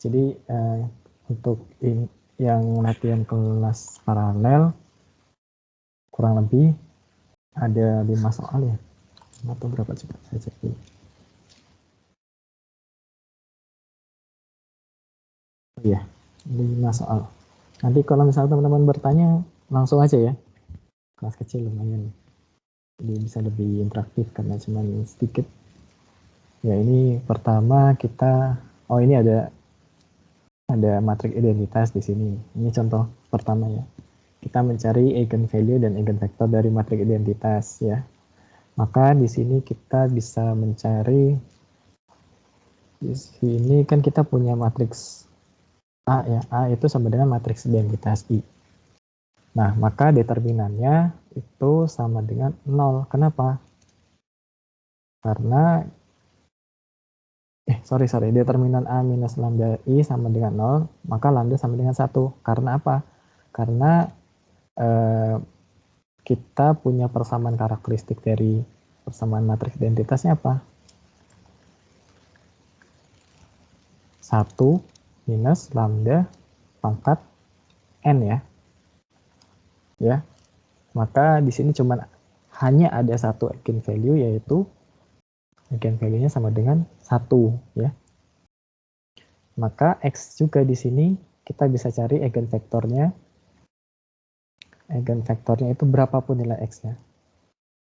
Jadi untuk yang latihan kelas paralel kurang lebih ada 5 soal ya, atau berapa, coba saya cek dulu. Oh iya, 5 soal. Nanti kalau misalnya teman-teman bertanya langsung aja ya, kelas kecil lumayan, jadi bisa lebih interaktif karena cuma sedikit. Ya ini pertama kita, oh ini ada matriks identitas di sini. Ini contoh pertama ya. Kita mencari eigenvalue dan eigenvektor dari matriks identitas ya. Maka di sini kita bisa mencari, di sini kan kita punya matriks A ya. A itu sama dengan matriks identitas I. Nah, maka determinannya itu sama dengan 0. Kenapa? Karena determinan A minus lambda I sama dengan 0, maka lambda sama dengan 1. Karena apa? Karena kita punya persamaan karakteristik dari persamaan matriks identitasnya apa? 1 minus lambda pangkat N ya. Ya. Maka di sini cuma hanya ada satu eigenvalue, yaitu eigenvalue-nya sama dengan 1 ya. Maka X juga di sini kita bisa cari eigenvektornya. Eigenvektornya itu berapapun nilai X-nya.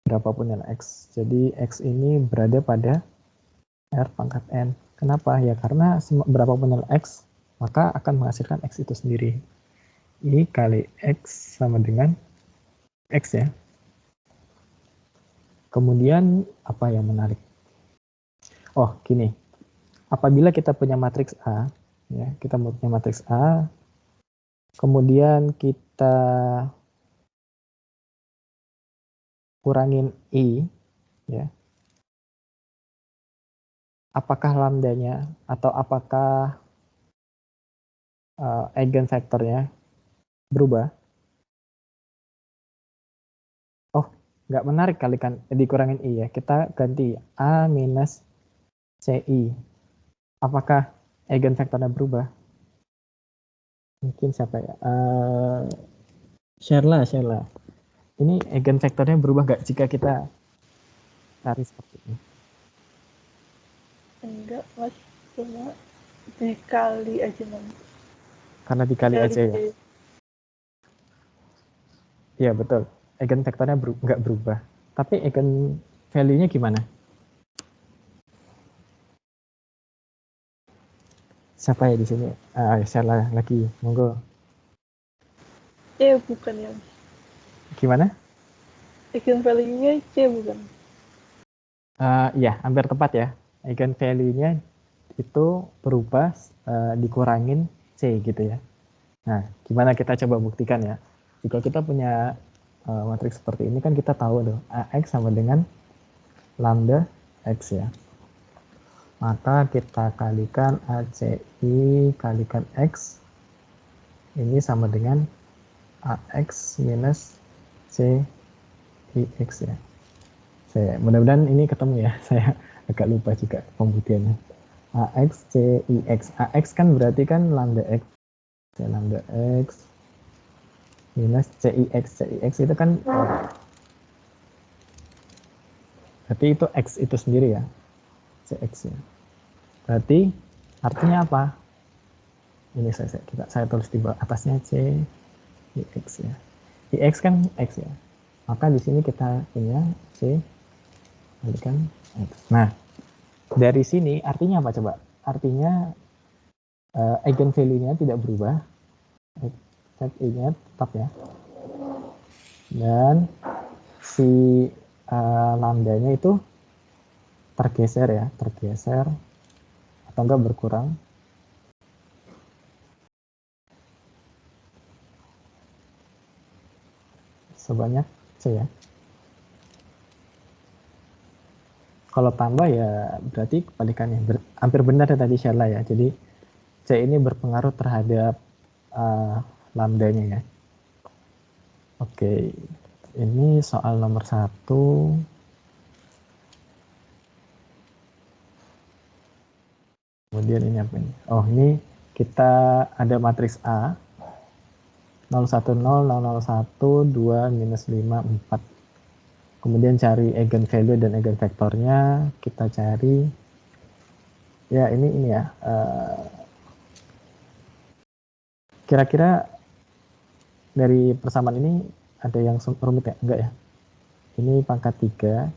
Berapapun nilai X. Jadi X ini berada pada R pangkat N. Kenapa? Ya karena berapapun nilai X, maka akan menghasilkan X itu sendiri. I kali X sama dengan X ya. Kemudian apa yang menarik? Oh, gini. Apabila kita punya matriks A, ya, kita punya matriks A, kemudian kita kurangin I, ya. Apakah lambdanya atau apakah eigenvektornya berubah? Oh, nggak menarik kali kan dikurangin I ya. Kita ganti A minus CI. Apakah eigenvektornya berubah? Mungkin siapa ya? Share lah. Ini eigenvektornya berubah nggak jika kita cari seperti ini? Enggak, Mas. Cuma dikali aja nanti. Karena dikali aja ya? Iya, betul. Eigenvektornya nggak berubah. Tapi eigenvalue-nya gimana? Siapa ya di sini? Share lah lagi, monggo. Bukan ya. Gimana? Eigenvalue-nya C bukan? Iya, hampir tepat ya. Eigenvalue-nya itu berubah dikurangin C gitu ya. Nah, gimana kita coba buktikan ya? Jika kita punya matriks seperti ini kan kita tahu tuh AX sama dengan lambda X ya. Maka kita kalikan ACI kalikan X, ini sama dengan AX minus CIX ya. Mudah-mudahan ini ketemu ya, saya agak lupa juga pembuktiannya. AX, CIX. AX kan berarti kan lambda X. Lambda X minus CIX. CIX itu kan berarti itu X itu sendiri ya. CX ya. Berarti artinya apa? Ini saya tulis di bawah atasnya CIX ya. IX kan X ya. Maka di sini kita punya C kalikan X. Nah, dari sini artinya apa coba? Artinya eigenvalue-nya tidak berubah. Z-nya tetap ya. Dan si lambdanya itu tergeser ya, atau enggak berkurang. Sebanyak C ya. Kalau tambah ya berarti kebalikannya. Hampir benar ya tadi Sheila ya. Jadi C ini berpengaruh terhadap lambdanya ya. Oke, ini soal nomor 1. Kemudian ini apa ini? Oh, ini kita ada matriks A 0, 1, 0, 0, 0, 1, 2, minus 5, 4. Kemudian cari eigenvalue dan eigenvektornya. Kita cari, ya ini ya. Kira-kira dari persamaan ini ada yang rumit ya? Enggak ya? Ini pangkat 3.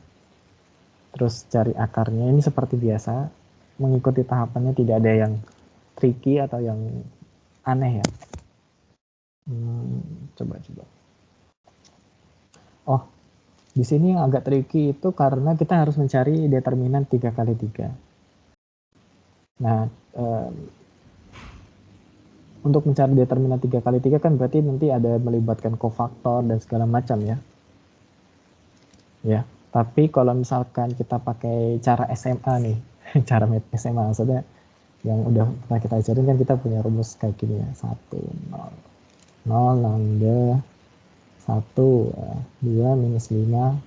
Terus cari akarnya. Ini seperti biasa. Mengikuti tahapannya, tidak ada yang tricky atau yang aneh ya. Coba. Oh, di sini yang agak tricky itu karena kita harus mencari determinan 3 kali 3. Nah, untuk mencari determinan 3 kali 3 kan berarti nanti ada melibatkan kofaktor dan segala macam ya. Ya, tapi kalau misalkan kita pakai cara SMA nih, cara SMA maksudnya yang udah pernah kita ajarin kan, kita punya rumus kayak gini ya. 1, 0, 0, lambda, 1, 2, minus 5,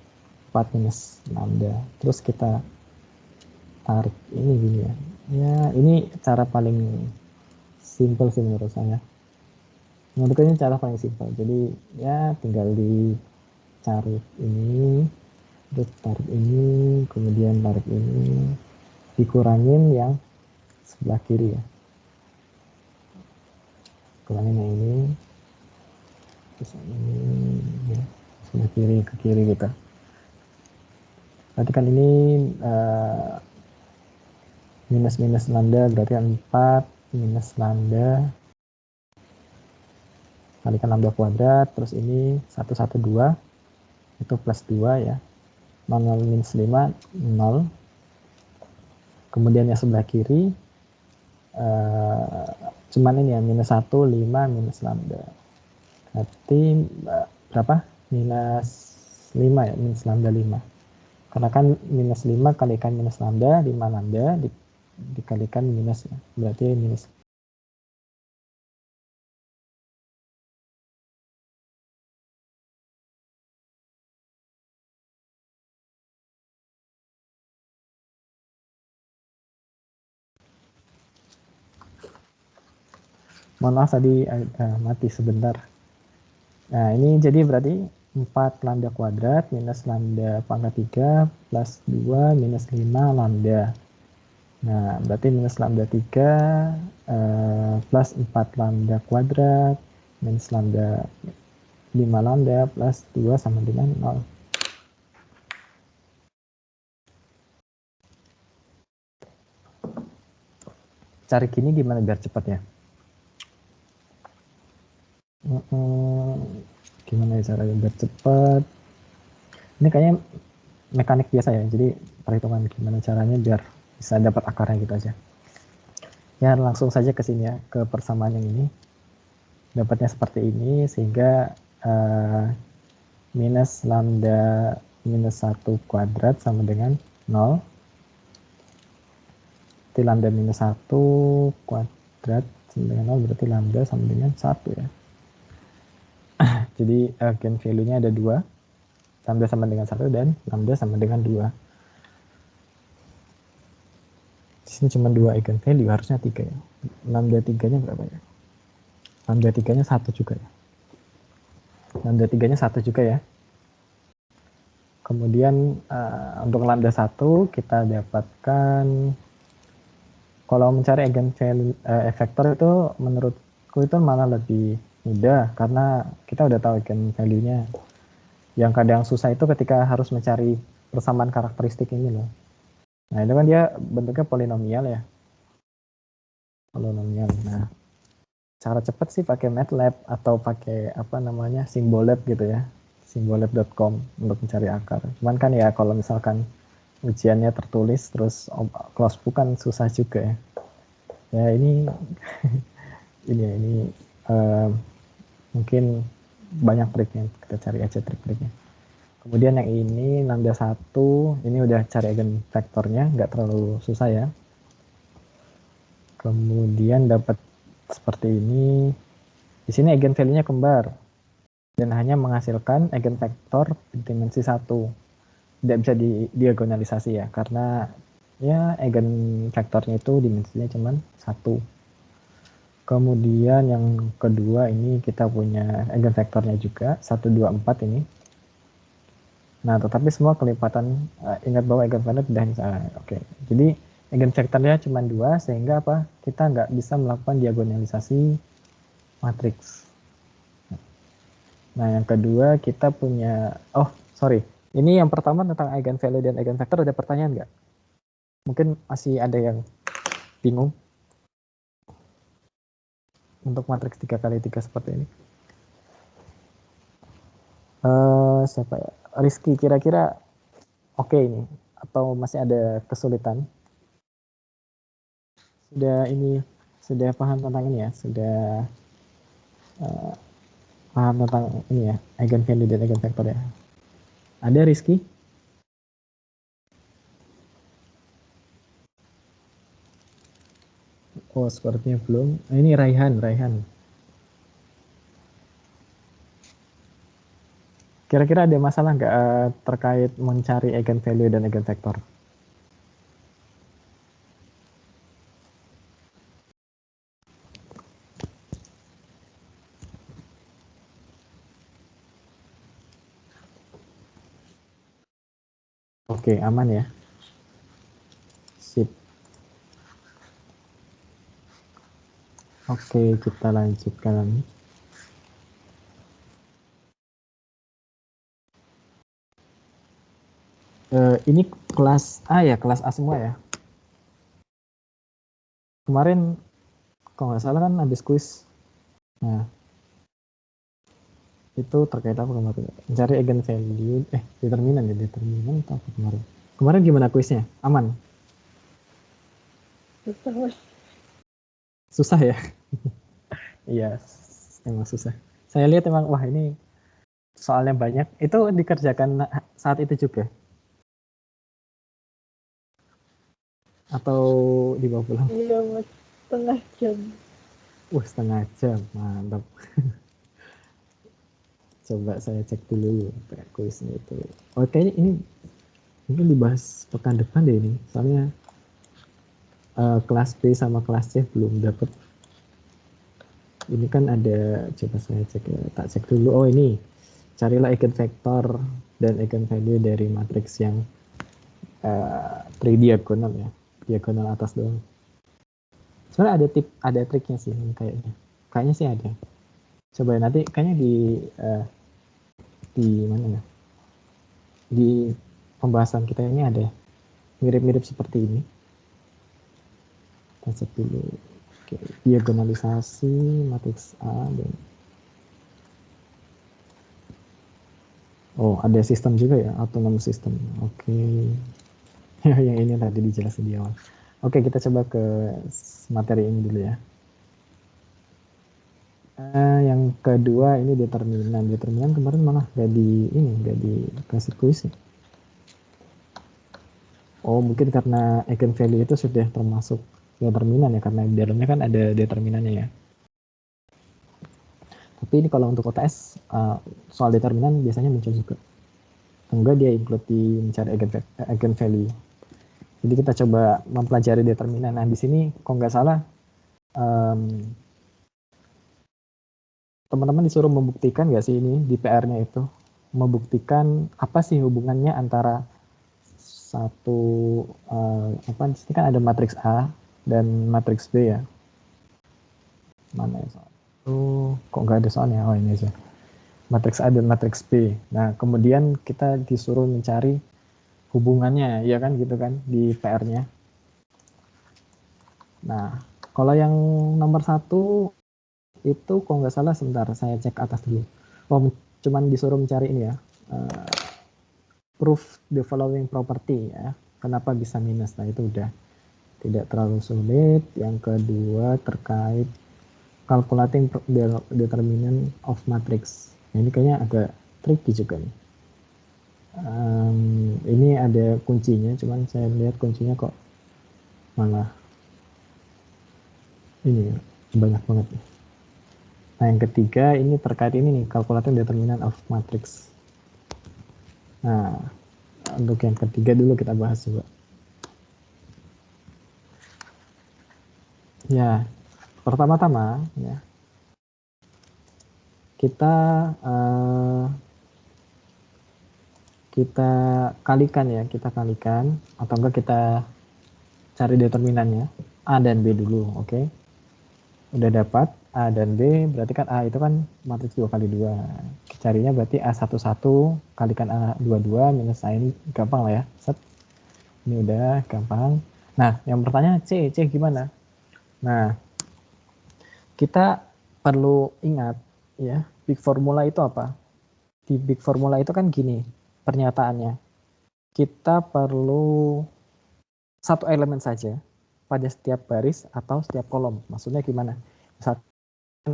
4, minus lambda. Terus kita tarik ini gini ya. Ya, ini cara paling simple sih menurut saya. Menurutku ini cara paling simple. Jadi ya tinggal dicari ini, terus tarik ini, kemudian tarik ini, dikurangin yang sebelah kiri ya. Kurangin yang ini, terus ini ya, sebelah kiri ke kiri gitu. Berarti kan ini minus lambda berarti 4 minus lambda kalikan lambda kuadrat, terus ini 112 itu plus 2 ya, 0 minus 5 0. Kemudian yang sebelah kiri cuman ini ya, minus 1 5 minus lambda, berarti berapa? Minus 5 ya, minus lambda 5. Karena kan minus 5 kalikan minus lambda, 5 lambda dikalikan minus ya, berarti minus. Mohon maaf tadi mati sebentar. Nah ini jadi berarti 4 lambda kuadrat minus lambda pangkat 3 plus 2 minus 5 lambda. Nah berarti minus lambda 3 plus 4 lambda kuadrat minus lambda 5 lambda plus 2 sama dengan 0. Cari gini gimana biar cepat ya? Gimana ya caranya biar cepat? Ini kayaknya mekanik biasa ya, jadi perhitungan gimana caranya biar bisa dapat akarnya gitu aja. Ya langsung saja ke sini ya, ke persamaan yang ini. Dapatnya seperti ini, sehingga minus lambda minus 1 kuadrat sama dengan 0. Berarti lambda minus 1 kuadrat sama dengan 0, berarti lambda sama dengan 1 ya. Jadi eigenvalue-nya ada 2. Lambda sama dengan 1 dan lambda sama dengan 2. Di sini cuma 2 eigenvalue, harusnya 3 ya. Lambda 3-nya berapa ya? Lambda 3-nya 1 juga ya. Lambda 3-nya 1 juga ya. Kemudian untuk lambda 1 kita dapatkan, kalau mencari eigenvalue vektor itu menurutku itu malah lebih mudah karena kita udah tahu eigenvalue-nya. Yang kadang susah itu ketika harus mencari persamaan karakteristik ini loh. Nah itu kan dia bentuknya polinomial ya. Polinomial. Nah cara cepat sih pakai MATLAB atau pakai apa namanya Symbolab gitu ya. Symbolab.com untuk mencari akar. Cuman kan ya kalau misalkan ujiannya tertulis terus close book kan susah juga ya. Ya ini ini mungkin banyak triknya, kita cari aja trik-triknya. Kemudian yang ini lambda 1, ini udah cari eigenvektornya, nggak terlalu susah ya. Kemudian dapat seperti ini. Di sini eigenvalue-nya kembar dan hanya menghasilkan eigenvektor dimensi 1. Tidak bisa diagonalisasi ya, karena ya eigenvektornya itu dimensinya cuma 1. Kemudian yang kedua ini kita punya eigenvektornya juga 1, 2, 4 ini. Nah, tetapi semua kelipatan, ingat bahwa eigenvalue tidak hanya oke. Jadi eigenvektornya cuma 2 sehingga apa? Kita nggak bisa melakukan diagonalisasi matriks. Nah, yang kedua kita punya ini yang pertama tentang eigenvalue dan eigenvektor, ada pertanyaan nggak? Mungkin masih ada yang bingung untuk matriks 3x3 seperti ini. Siapa ya? Rizky, kira-kira oke ini atau masih ada kesulitan? Sudah paham tentang ini ya? Sudah paham tentang ini ya, eigenvalue dan eigenvektor ya? Ada Rizky? Oh, sepertinya belum. Ini Raihan. Kira-kira ada masalah nggak terkait mencari eigenvalue dan eigenvektor? Oke, aman ya. Sip. Oke, kita lanjutkan. Ini kelas A ya, kelas A semua ya. Kemarin kalau nggak salah kan habis kuis. Nah, itu terkait apa kemarin? Mencari eigenvalue, determinan atau apa kemarin? Kemarin gimana kuisnya? Aman? Susah ya? Iya, emang susah. Saya lihat emang, wah ini soalnya banyak. Itu dikerjakan saat itu juga? Atau dibawa pulang? Iya, setengah jam. Setengah jam, mantap. Coba saya cek dulu kuisnya itu. Oh, kayaknya ini mungkin dibahas pekan depan deh ini. Soalnya kelas B sama kelas C belum dapat. Ini kan ada, coba saya cek ya, tak cek dulu. Oh ini, carilah eigenvektor dan eigenvalue dari matriks yang tridiagonal ya, diagonal atas doang. Sebenarnya ada triknya sih kayaknya. Kayaknya sih ada. Coba nanti kayaknya di mana ya? Di pembahasan kita ini ada mirip-mirip seperti ini. Kita cek dulu. Oke, diagonalisasi matriks A dan ada sistem juga ya, autonomous system. Oke. Yang ini tadi dijelasin di awal. Oke, kita coba ke materi ini dulu ya. Yang kedua ini determinan. Determinan kemarin malah gak dikasih kuis ya. Oh, mungkin karena eigenvalue itu sudah termasuk determinan ya, karena di dalamnya kan ada determinannya ya. Tapi ini kalau untuk OTS soal determinan biasanya muncul juga. Enggak, dia include di mencari eigenvalue. Jadi kita coba mempelajari determinan. Nah, di sini kok nggak salah teman-teman disuruh membuktikan nggak sih ini di PR-nya itu, membuktikan apa sih hubungannya antara satu di sini kan ada matriks A dan matriks B ya. Mana ya soal? Kok nggak ada soalnya? Oh, ini aja. Matriks A dan matriks B. Nah, kemudian kita disuruh mencari hubungannya, ya kan gitu kan di PR-nya. Nah, kalau yang nomor 1 itu kok nggak salah, sebentar saya cek atas dulu. Cuman disuruh mencari ini ya, proof the following property ya. Kenapa bisa minus? Nah, itu udah tidak terlalu sulit. Yang kedua terkait calculating the determinant of matrix. Nah, ini kayaknya agak tricky juga nih. Ini ada kuncinya, cuman saya lihat kuncinya kok malah ini banyak banget nih. Nah, yang ketiga ini terkait ini nih, calculating determinant of matrix. Nah, untuk yang ketiga dulu kita bahas coba. Ya, pertama-tama ya kita kalikan ya, kita kalikan atau enggak kita cari determinannya A dan B dulu, oke. Udah dapat A dan B, berarti kan A itu kan matriks 2 kali 2. Carinya berarti A11 kalikan A22 minus A ini gampang lah ya. Set. Ini udah gampang. Nah, yang bertanya C gimana? Nah, kita perlu ingat ya, big formula itu apa? Di big formula itu kan gini pernyataannya. Kita perlu satu elemen saja pada setiap baris atau setiap kolom. Maksudnya gimana? Misalkan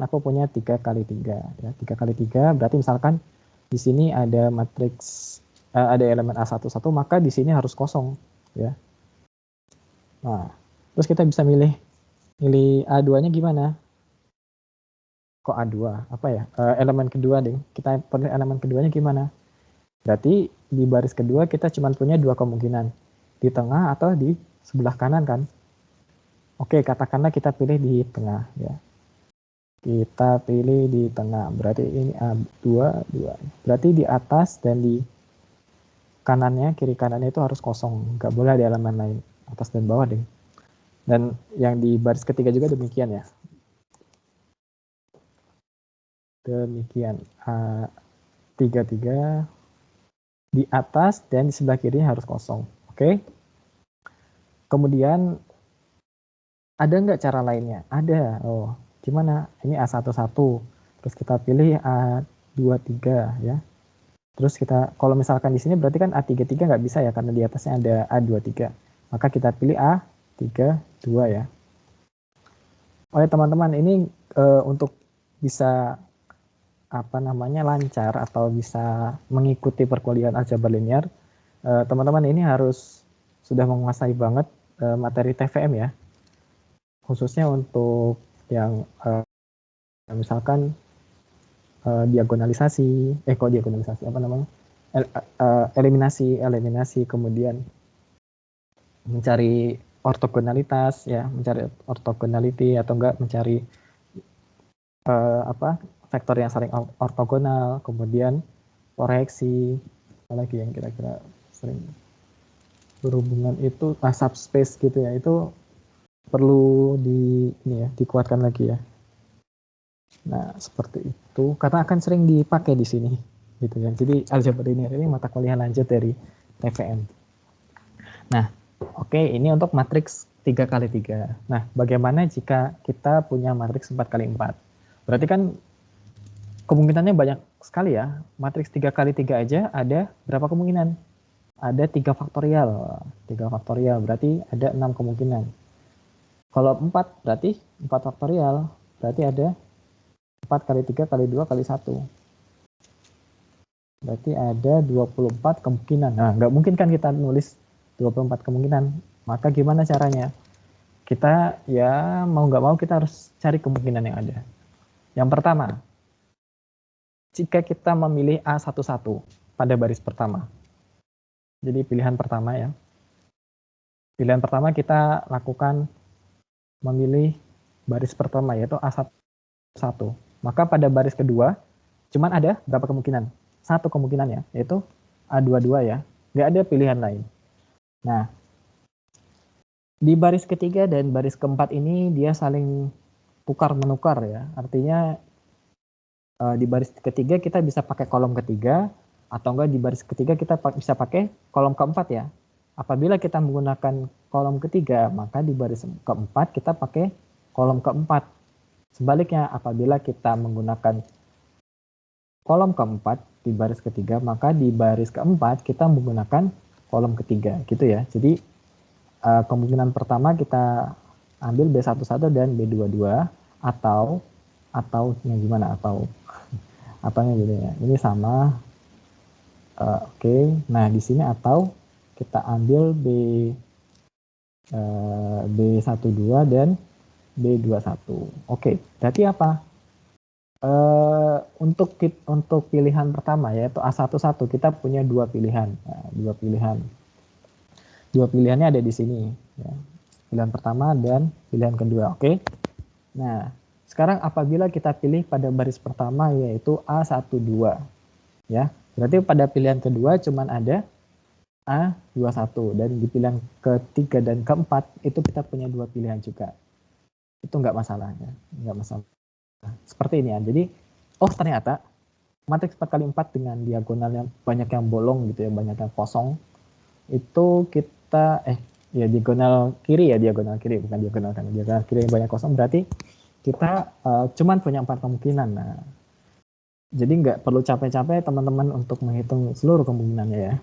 aku punya 3 kali 3 ya. 3 kali 3 berarti misalkan di sini ada matriks ada elemen A11, maka di sini harus kosong ya. Nah, terus kita bisa milih A2-nya gimana? Kok A2? Apa ya? Elemen kedua deh. Kita perlu elemen keduanya gimana? Berarti di baris kedua kita cuma punya 2 kemungkinan. Di tengah atau di sebelah kanan kan? Oke, katakanlah kita pilih di tengah ya. Kita pilih di tengah. Berarti ini A2, 2. Berarti di atas dan di kanannya, kiri kanannya itu harus kosong. Nggak boleh ada elemen lain. Atas dan bawah deh. Dan yang di baris ketiga juga demikian ya. Demikian. A33 di atas dan di sebelah kirinya harus kosong. Oke. Kemudian ada nggak cara lainnya? Ada. Oh, gimana? Ini A11. Terus kita pilih A23 ya. Terus kita, kalau misalkan di sini berarti kan A33 nggak bisa ya, karena di atasnya ada A23. Maka kita pilih A32 ya. Oleh teman-teman, ini untuk bisa lancar atau bisa mengikuti perkuliahan aljabar linear, teman-teman ini harus sudah menguasai banget materi TVM ya. Khususnya untuk yang misalkan eliminasi, kemudian mencari ortogonalitas ya, mencari ortogonality atau enggak mencari vektor yang saling ortogonal, kemudian koreksi, apalagi yang kira-kira sering berhubungan itu subspace gitu ya, itu perlu dikuatkan lagi ya. Nah, seperti itu, karena akan sering dipakai di sini gitu ya. Jadi aljabar linear ini mata kuliah lanjut dari TVM. Nah, oke, ini untuk matriks 3 kali 3. Nah, bagaimana jika kita punya matriks 4 kali 4? Berarti kan kemungkinannya banyak sekali ya. Matriks 3 kali 3 aja ada berapa kemungkinan? Ada 3 faktorial. 3 faktorial berarti ada 6 kemungkinan. Kalau 4 berarti 4 faktorial. Berarti ada 4 kali 3 kali 2 kali 1. Berarti ada 24 kemungkinan. Nah, nggak mungkin kan kita nulis 24 kemungkinan. Maka gimana caranya? Kita ya mau nggak mau kita harus cari kemungkinan yang ada. Yang pertama, jika kita memilih A11 pada baris pertama. Jadi pilihan pertama ya. Pilihan pertama kita lakukan memilih baris pertama yaitu A11. Maka pada baris kedua cuman ada berapa kemungkinan? 1 kemungkinan ya, yaitu A22 ya. Nggak ada pilihan lain. Nah, di baris ketiga dan baris keempat ini dia saling tukar menukar ya. Artinya di baris ketiga kita bisa pakai kolom ketiga, atau enggak di baris ketiga kita bisa pakai kolom keempat ya. Apabila kita menggunakan kolom ketiga, maka di baris keempat kita pakai kolom keempat. Sebaliknya, apabila kita menggunakan kolom keempat di baris ketiga, maka di baris keempat kita menggunakan kolom ketiga, gitu ya. Jadi kemungkinan pertama kita ambil B11 dan B22, atau gimana, ataunya gitu ya. Ini sama. Oke. Nah, di sini atau kita ambil B12 dan B21. Oke, berarti apa? Untuk pilihan pertama yaitu A11 kita punya 2 pilihan. Nah, 2 pilihan. 2 pilihannya ada di sini ya. Pilihan pertama dan pilihan kedua. Oke. Nah, sekarang apabila kita pilih pada baris pertama yaitu A12 ya. Berarti pada pilihan kedua cuman ada A21 dan di pilihan ketiga dan keempat itu kita punya 2 pilihan juga. Itu enggak masalah ya, enggak masalah. Seperti ini ya. Jadi ternyata matriks 4x4 dengan diagonal yang banyak yang bolong gitu ya, banyak yang kosong. Itu kita diagonal kiri bukan diagonal kanan. Diagonal kiri yang banyak kosong berarti kita cuman punya 4 kemungkinan. Nah, jadi nggak perlu capek-capek teman-teman untuk menghitung seluruh kemungkinannya ya.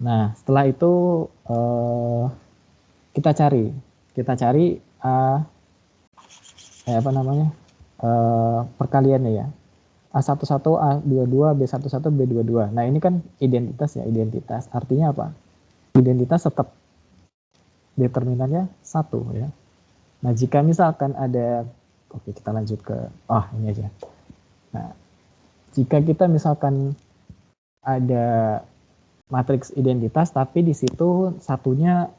Nah, setelah itu kita cari perkaliannya ya. A11, A22, B11, B22. Nah, ini kan identitas ya, identitas. Artinya apa? Identitas tetap determinannya 1 ya. Nah, jika misalkan ada, oke kita lanjut ke, ini aja. Nah, jika kita misalkan ada matriks identitas, tapi di situ satunya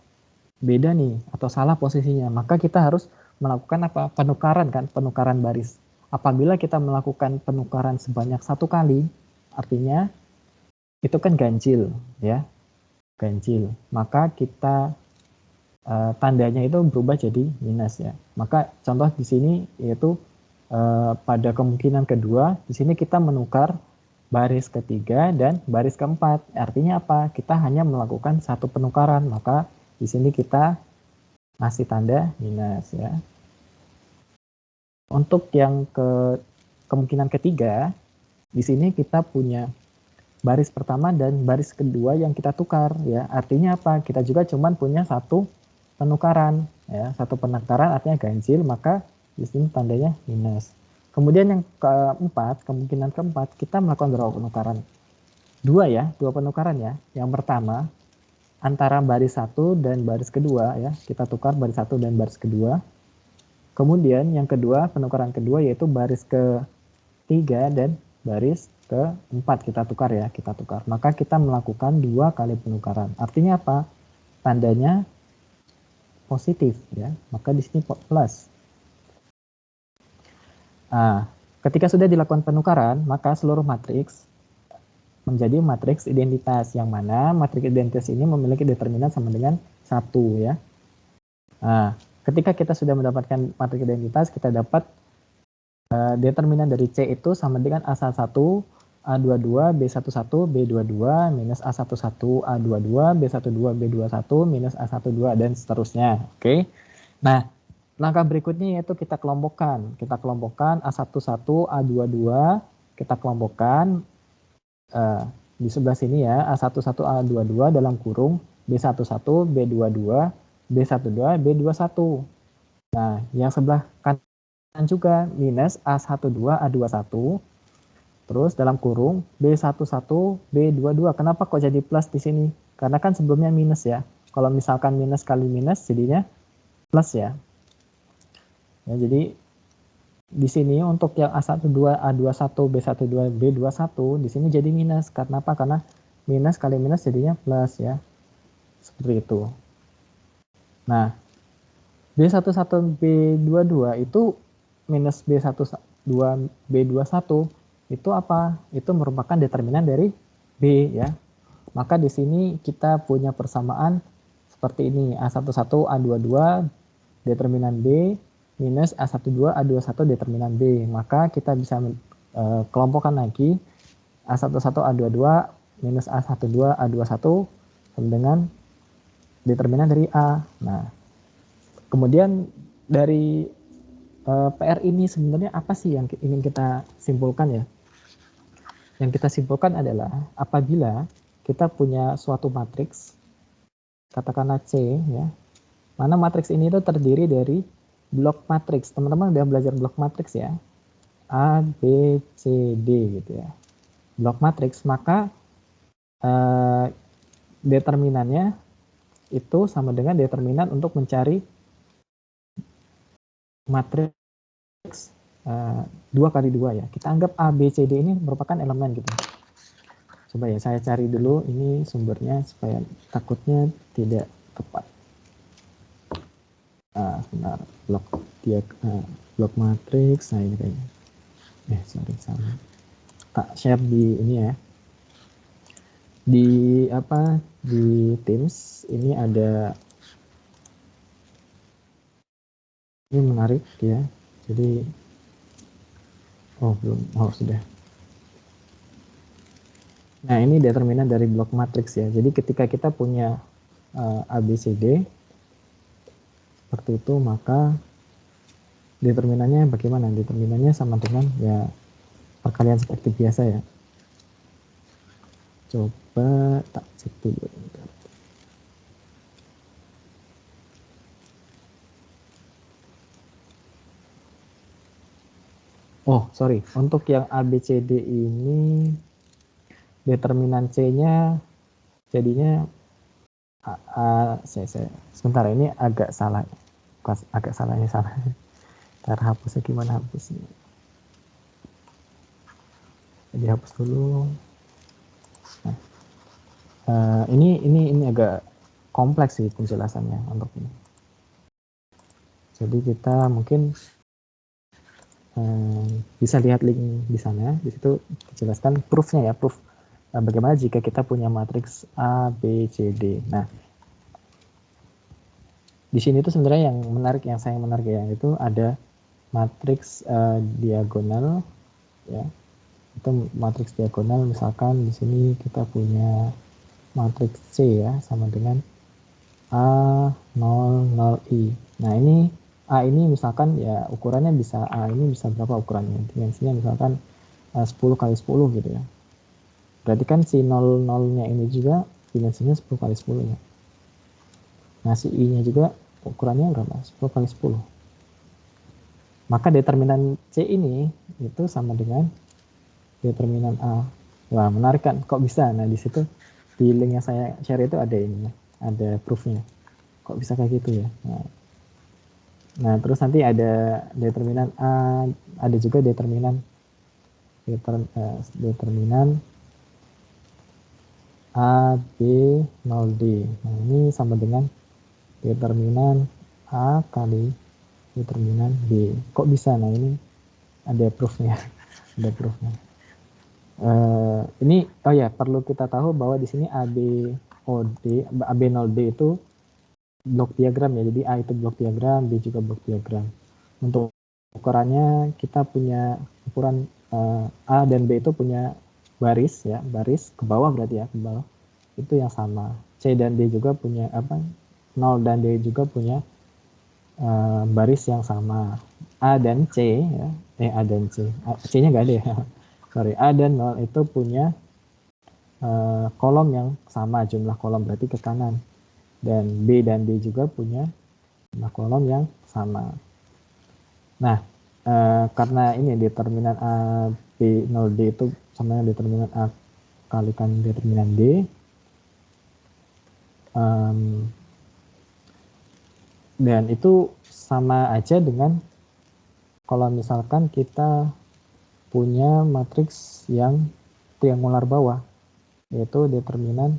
beda nih, atau salah posisinya, maka kita harus melakukan apa? Penukaran baris. Apabila kita melakukan penukaran sebanyak 1 kali, artinya itu kan ganjil ya, ganjil. Maka kita tandanya itu berubah jadi minus ya. Maka contoh di sini yaitu pada kemungkinan kedua, di sini kita menukar baris ketiga dan baris keempat. Artinya apa? Kita hanya melakukan 1 penukaran, maka di sini kita ngasih tanda minus ya. Untuk yang kemungkinan ketiga, di sini kita punya baris pertama dan baris kedua yang kita tukar ya. Artinya apa? Kita juga cuma punya 1 penukaran ya. 1 penukaran artinya ganjil, maka di sini tandanya minus. Kemudian yang keempat, kemungkinan keempat, kita melakukan berapa penukaran? 2 ya, 2 penukaran ya. Yang pertama antara baris 1 dan baris kedua ya. Kita tukar baris 1 dan baris kedua. Kemudian yang kedua, penukaran kedua yaitu baris ketiga dan baris keempat kita tukar ya, kita tukar. Maka kita melakukan 2 kali penukaran. Artinya apa? Tandanya positif ya. Maka di sini plus. Nah, ketika sudah dilakukan penukaran, maka seluruh matriks menjadi matriks identitas, yang mana matriks identitas ini memiliki determinan sama dengan 1 ya. Nah, ketika kita sudah mendapatkan matriks identitas, kita dapat determinan dari C itu sama dengan A11, A22, B11, B22, minus A11, A22, B12, B21, minus A12, dan seterusnya. Oke. Nah, langkah berikutnya yaitu kita kelompokkan. Kita kelompokkan A11, A22, kita kelompokkan di sebelah sini ya, A11, A22 dalam kurung, B11, B22, B12, B21. Nah, yang sebelah kanan juga minus A12, A21, terus dalam kurung B11, B22. Kenapa kok jadi plus di sini? Karena kan sebelumnya minus ya. Kalau misalkan minus kali minus jadinya plus ya. Ya, jadi di sini untuk yang A12, A21, B12, B21 di sini jadi minus. Karena apa? Karena minus kali minus jadinya plus ya. Seperti itu. Nah, B11, B22 itu minus B12, B21 itu apa? Itu merupakan determinan dari B ya. Maka di sini kita punya persamaan seperti ini. A11, A22 determinan B minus A12, A21 determinan B. Maka kita bisa kelompokkan lagi A11, A22 minus A12, A21 sama dengan determinan dari A. Nah, kemudian dari PR ini sebenarnya apa sih yang ingin kita simpulkan ya? Yang kita simpulkan adalah apabila kita punya suatu matriks, katakanlah C ya, mana matriks ini itu terdiri dari blok matriks. Teman-teman udah belajar blok matriks ya, A, B, C, D gitu ya. Blok matriks, maka determinannya itu sama dengan determinan untuk mencari matriks 2 kali 2 ya. Kita anggap A, B, C, D ini merupakan elemen gitu. Coba ya, saya cari dulu ini sumbernya supaya takutnya tidak tepat. Sebentar, blok matriks. Nah ini kayaknya. Sorry, salah. Tak share di ini ya. Di di Teams ini ada, ini menarik ya. Jadi belum, sudah. Nah ini determinan dari blok matriks ya. Jadi ketika kita punya ABCD seperti itu, maka determinannya bagaimana? Determinannya sama dengan ya perkalian seperti biasa ya. Coba tak cek dulu. Sorry. Untuk yang ABCD ini determinan C-nya jadinya sebentar, ini agak salah. Ini salah. Ntar hapusnya gimana hapusnya? Jadi hapus dulu. Nah, ini agak kompleks sih penjelasannya untuk ini. Jadi kita mungkin bisa lihat link di sana. Di situ dijelaskan proofnya ya, proof bagaimana jika kita punya matriks A, B, C, D. Nah, di sini tuh sebenarnya yang menarik ya, itu ada matriks diagonal ya. Itu matriks diagonal, misalkan di sini kita punya matriks C ya, sama dengan A 0 0 I. Nah, ini A ini misalkan ya ukurannya bisa, A ini bisa berapa ukurannya? Dimensinya misalkan 10 kali 10 gitu ya. Berarti kan si 0,0-nya ini juga dimensinya 10 kali 10 ya. Nah, si I-nya juga ukurannya berapa? 10 kali 10. Maka determinan C ini itu sama dengan determinan A. Wah, menarik kan? Kok bisa? Nah, di situ di link yang saya share itu ada ini, ada proofnya. Kok bisa kayak gitu ya? Nah, terus nanti ada determinan A, ada juga determinan A, B, 0D. Nah, ini sama dengan determinan A kali determinan B. Kok bisa? Nah, ini ada proofnya. Ada proofnya. Ini perlu kita tahu bahwa di sini AB0D itu blok diagram ya. Jadi A itu blok diagram, B juga blok diagram. Untuk ukurannya kita punya ukuran A dan B itu punya baris ya, baris ke bawah berarti ya, ke bawah. Itu yang sama. C dan D juga punya 0 dan D juga punya baris yang sama. A dan C ya. A dan C. C-nya nggak ada ya. Sorry, A dan 0 itu punya kolom yang sama, jumlah kolom berarti ke kanan. Dan B dan D juga punya jumlah kolom yang sama. Nah, karena ini determinan A, B, 0, D itu sama dengan determinan A kalikan determinan D. Dan itu sama aja dengan kalau misalkan kita punya matriks yang triangular bawah, yaitu determinan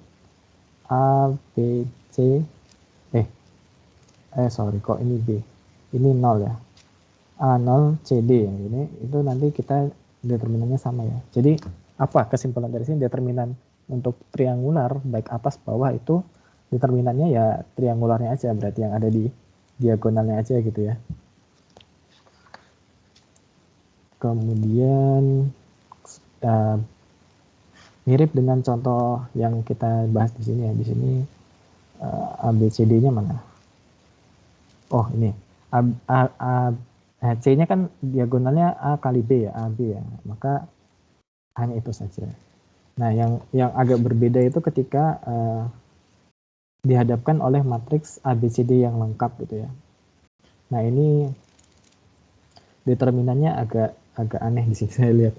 A, B, C, sorry, kok ini B, ini 0 ya, A0, CD yang ini, itu nanti kita determinannya sama ya. Jadi apa kesimpulan dari sini? Determinan untuk triangular baik atas bawah itu determinannya ya triangularnya aja, berarti yang ada di diagonalnya aja gitu ya. Kemudian mirip dengan contoh yang kita bahas di sini ya. Di sini ABCD-nya mana? Oh, ini. C-nya kan diagonalnya A kali B ya, AB ya. Maka hanya itu saja. Nah, yang agak berbeda itu ketika dihadapkan oleh matriks ABCD yang lengkap gitu ya. Nah, ini determinannya agak aneh di sini saya lihat.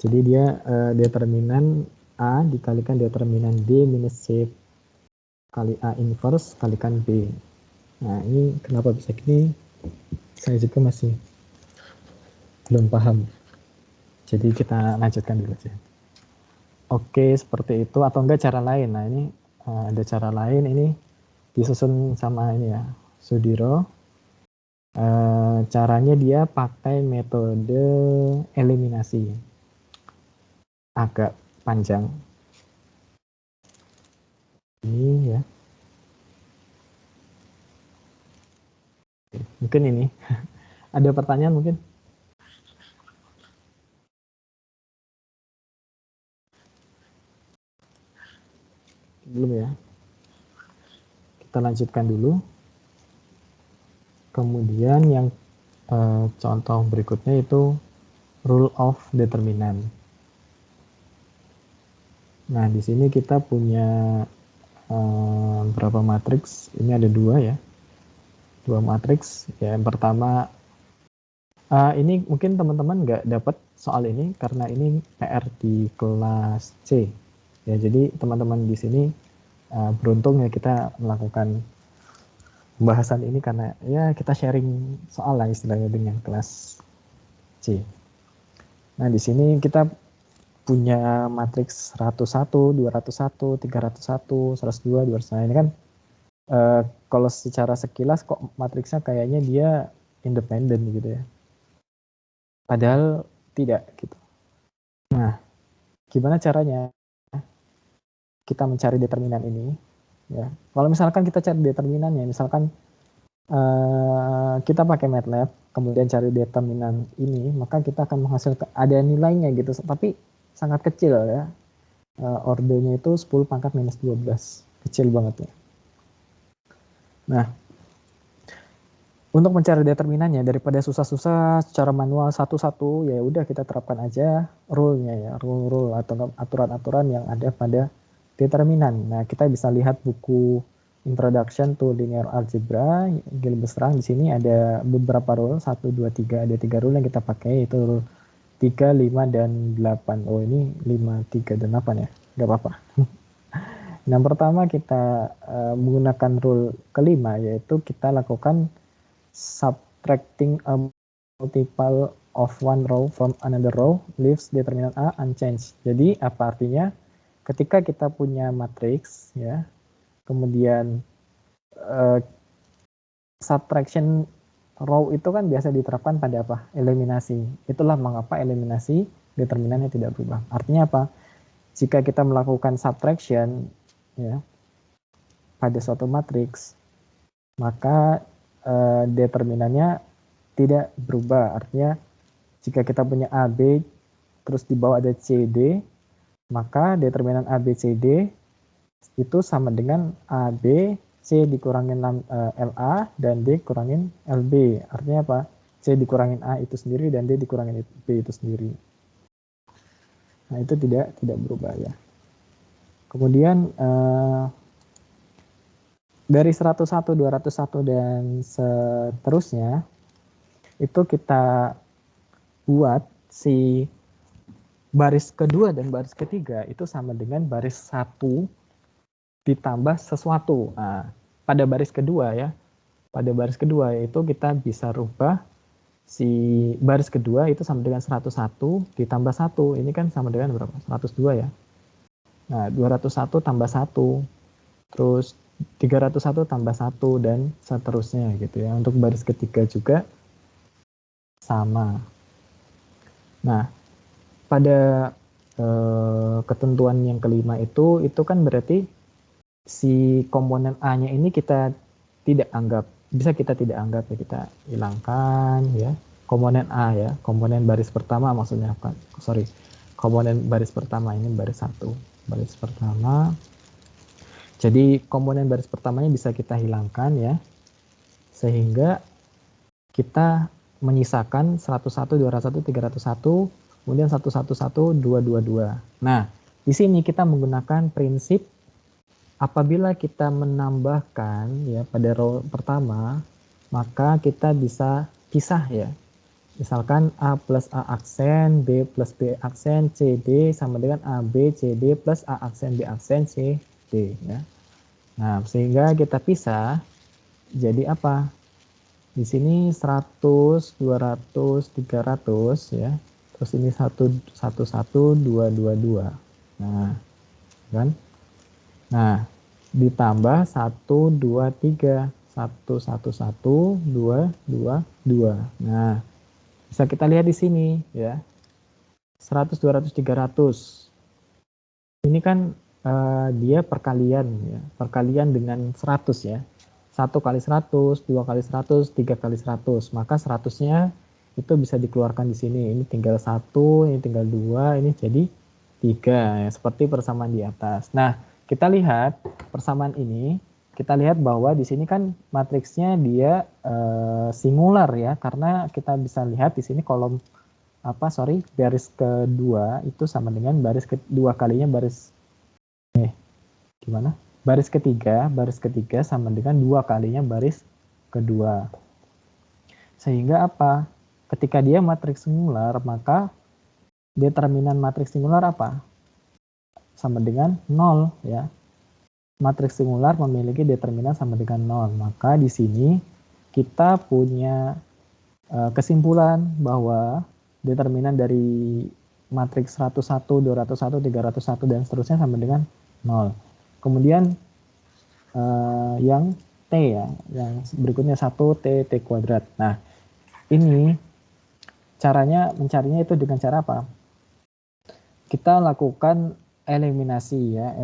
Jadi dia determinan A dikalikan determinan D minus C kali A inverse kalikan B. Nah, ini kenapa bisa gini? Saya juga masih belum paham. Jadi kita lanjutkan dulu aja. Oke, seperti itu atau enggak cara lain. Nah, ini ada cara lain, ini disusun sama ini ya, Sudiro. Caranya dia pakai metode eliminasi. Agak panjang. Ini ya. Mungkin ini. Ada pertanyaan mungkin? Belum ya. Kita lanjutkan dulu. Kemudian yang contoh berikutnya itu rule of determinant. Nah, di sini kita punya berapa matriks? Ini ada 2 ya. 2 matriks. Ya, yang pertama ini mungkin teman-teman nggak dapat soal ini karena ini PR di kelas C. Ya, jadi teman-teman di sini beruntung ya kita melakukan pembahasan ini karena ya kita sharing soal lah istilahnya dengan kelas C. Nah, di sini kita punya matriks 101, 201, 301, 102, 201. Nah, ini kan kalau secara sekilas kok matriksnya kayaknya dia independen gitu ya. Padahal tidak gitu. Nah, gimana caranya kita mencari determinan ini? Ya, kalau misalkan kita cari determinannya, misalkan kita pakai MATLAB, kemudian cari determinan ini, maka kita akan menghasilkan ada nilainya gitu, tapi sangat kecil ya. Ordernya itu 10 pangkat minus 12, kecil banget ya. Nah, untuk mencari determinannya daripada susah-susah secara manual satu-satu, ya udah kita terapkan aja rule-nya ya, rule atau aturan-aturan yang ada pada determinan. Nah, kita bisa lihat buku Introduction to Linear Algebra, Gilbert Strang. Di sini ada beberapa rule, 1, 2, 3, ada 3 rule yang kita pakai, itu rule 3, 5, dan 8. Oh, ini 5, 3, dan 8 ya, nggak apa-apa. Yang pertama kita menggunakan rule kelima, yaitu kita lakukan subtracting a multiple of one row from another row leaves determinant A unchanged. Jadi apa artinya? Ketika kita punya matriks ya, kemudian subtraction row itu kan biasa diterapkan pada apa? Eliminasi. Itulah mengapa eliminasi determinannya tidak berubah. Artinya apa? Jika kita melakukan subtraction ya pada suatu matriks, maka determinannya tidak berubah. Artinya jika kita punya AB terus di bawah ada CD, maka determinan AB CD itu sama dengan AB C dikurangin LA dan D kurangin LB. Artinya apa? C dikurangin A itu sendiri dan D dikurangin B itu sendiri. Nah, itu tidak berubah ya. Kemudian dari 101, 201 dan seterusnya itu kita buat si baris kedua dan baris ketiga itu sama dengan baris 1 ditambah sesuatu. Nah, pada baris kedua ya, pada baris kedua itu kita bisa rubah si baris kedua itu sama dengan 101 ditambah 1. Ini kan sama dengan berapa? 102 ya. Nah, 201 tambah 1. Terus 301 tambah 1 dan seterusnya gitu ya. Untuk baris ketiga juga sama. Nah, pada ketentuan yang kelima itu kan berarti si komponen A-nya ini kita tidak anggap, bisa kita tidak anggap ya, kita hilangkan ya. Komponen A ya, komponen baris pertama maksudnya, sorry, komponen baris pertama ini baris 1, baris pertama. Jadi komponen baris pertamanya bisa kita hilangkan ya, sehingga kita menyisakan 101, 201, 301, kemudian 111, 222. Nah, di sini kita menggunakan prinsip apabila kita menambahkan ya pada row pertama, maka kita bisa pisah ya. Misalkan A plus A aksen, B plus B aksen, C, D sama dengan AB, CD plus A aksen, B aksen, C, D ya. Nah, sehingga kita pisah jadi apa? Di sini 100, 200, 300 ya. Terus ini 111, 222. Nah, kan? Nah, ditambah 1, 2, 3. 1, 1, 1, 2, 2, 2. Nah, bisa kita lihat di sini ya. 100, 200, 300. Ini kan dia perkalian ya. Perkalian dengan 100 ya. 1 kali 100, 2 kali 100, 3 kali 100. Maka 100-nya itu bisa dikeluarkan di sini. Ini tinggal 1, ini tinggal 2, ini jadi 3 ya, seperti persamaan di atas. Nah, kita lihat persamaan ini, kita lihat bahwa di sini kan matriksnya dia singular ya, karena kita bisa lihat di sini kolom baris kedua itu sama dengan baris kedua kalinya baris ketiga sama dengan 2 kalinya baris kedua. Sehingga apa? Ketika dia matriks singular, maka determinan matriks singular apa? Sama dengan 0 ya. Matriks singular memiliki determinan sama dengan 0. Maka di sini kita punya kesimpulan bahwa determinan dari matriks 101, 201, 301 dan seterusnya sama dengan 0. Kemudian yang T ya, yang berikutnya 1 T kuadrat. Nah, ini caranya mencarinya itu dengan cara apa? Kita lakukan eliminasi ya,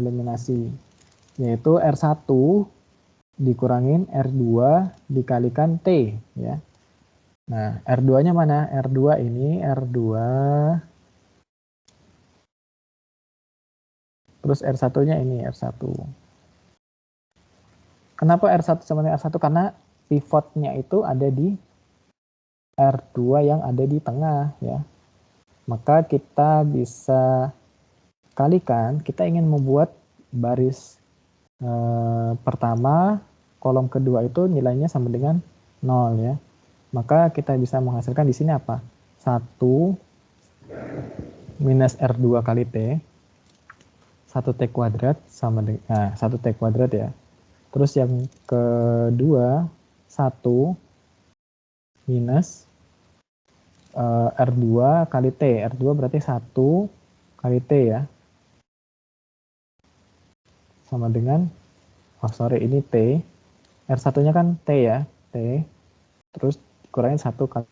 yaitu R1 dikurangin R2 dikalikan T ya. Nah, R2-nya mana? R2 ini R2 terus R1-nya ini R1. Kenapa R1 sama dengan R1? Karena pivotnya itu ada di R2 yang ada di tengah ya. Maka kita bisa kalikan, kita ingin membuat baris pertama, kolom kedua itu nilainya sama dengan 0 ya. Maka kita bisa menghasilkan di sini apa? 1 minus R2 kali T, 1 T kuadrat sama dengan 1 T kuadrat ya. Terus yang kedua 1 minus R2 kali T. R2 berarti 1 kali T ya. Sama dengan, ini T. R1-nya kan T ya. T. Terus kurangin 1 kali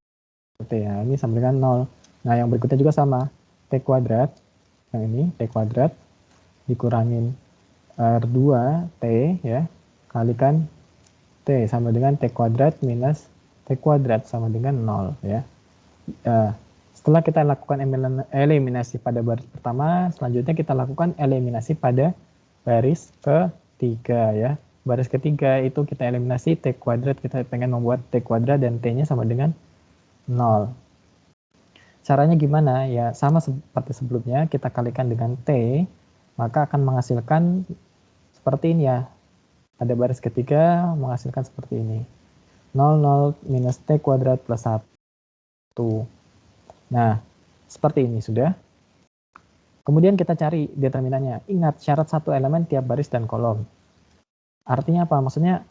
T ya. Ini sama dengan 0. Nah, yang berikutnya juga sama. T kuadrat. Yang ini T kuadrat. Dikurangin R2 T ya. Kalikan T sama dengan T kuadrat minus T kuadrat sama dengan 0 ya. Setelah kita lakukan eliminasi pada baris pertama, selanjutnya kita lakukan eliminasi pada baris ketiga ya. Baris ketiga itu kita eliminasi T kuadrat, kita pengen membuat T kuadrat dan T-nya sama dengan 0. Caranya gimana? Ya sama seperti sebelumnya, kita kalikan dengan T, maka akan menghasilkan seperti ini ya. Pada baris ketiga menghasilkan seperti ini. 0 minus T kuadrat plus 1. Nah, seperti ini sudah. Kemudian kita cari determinannya. Ingat, syarat satu elemen tiap baris dan kolom. Artinya apa? Maksudnya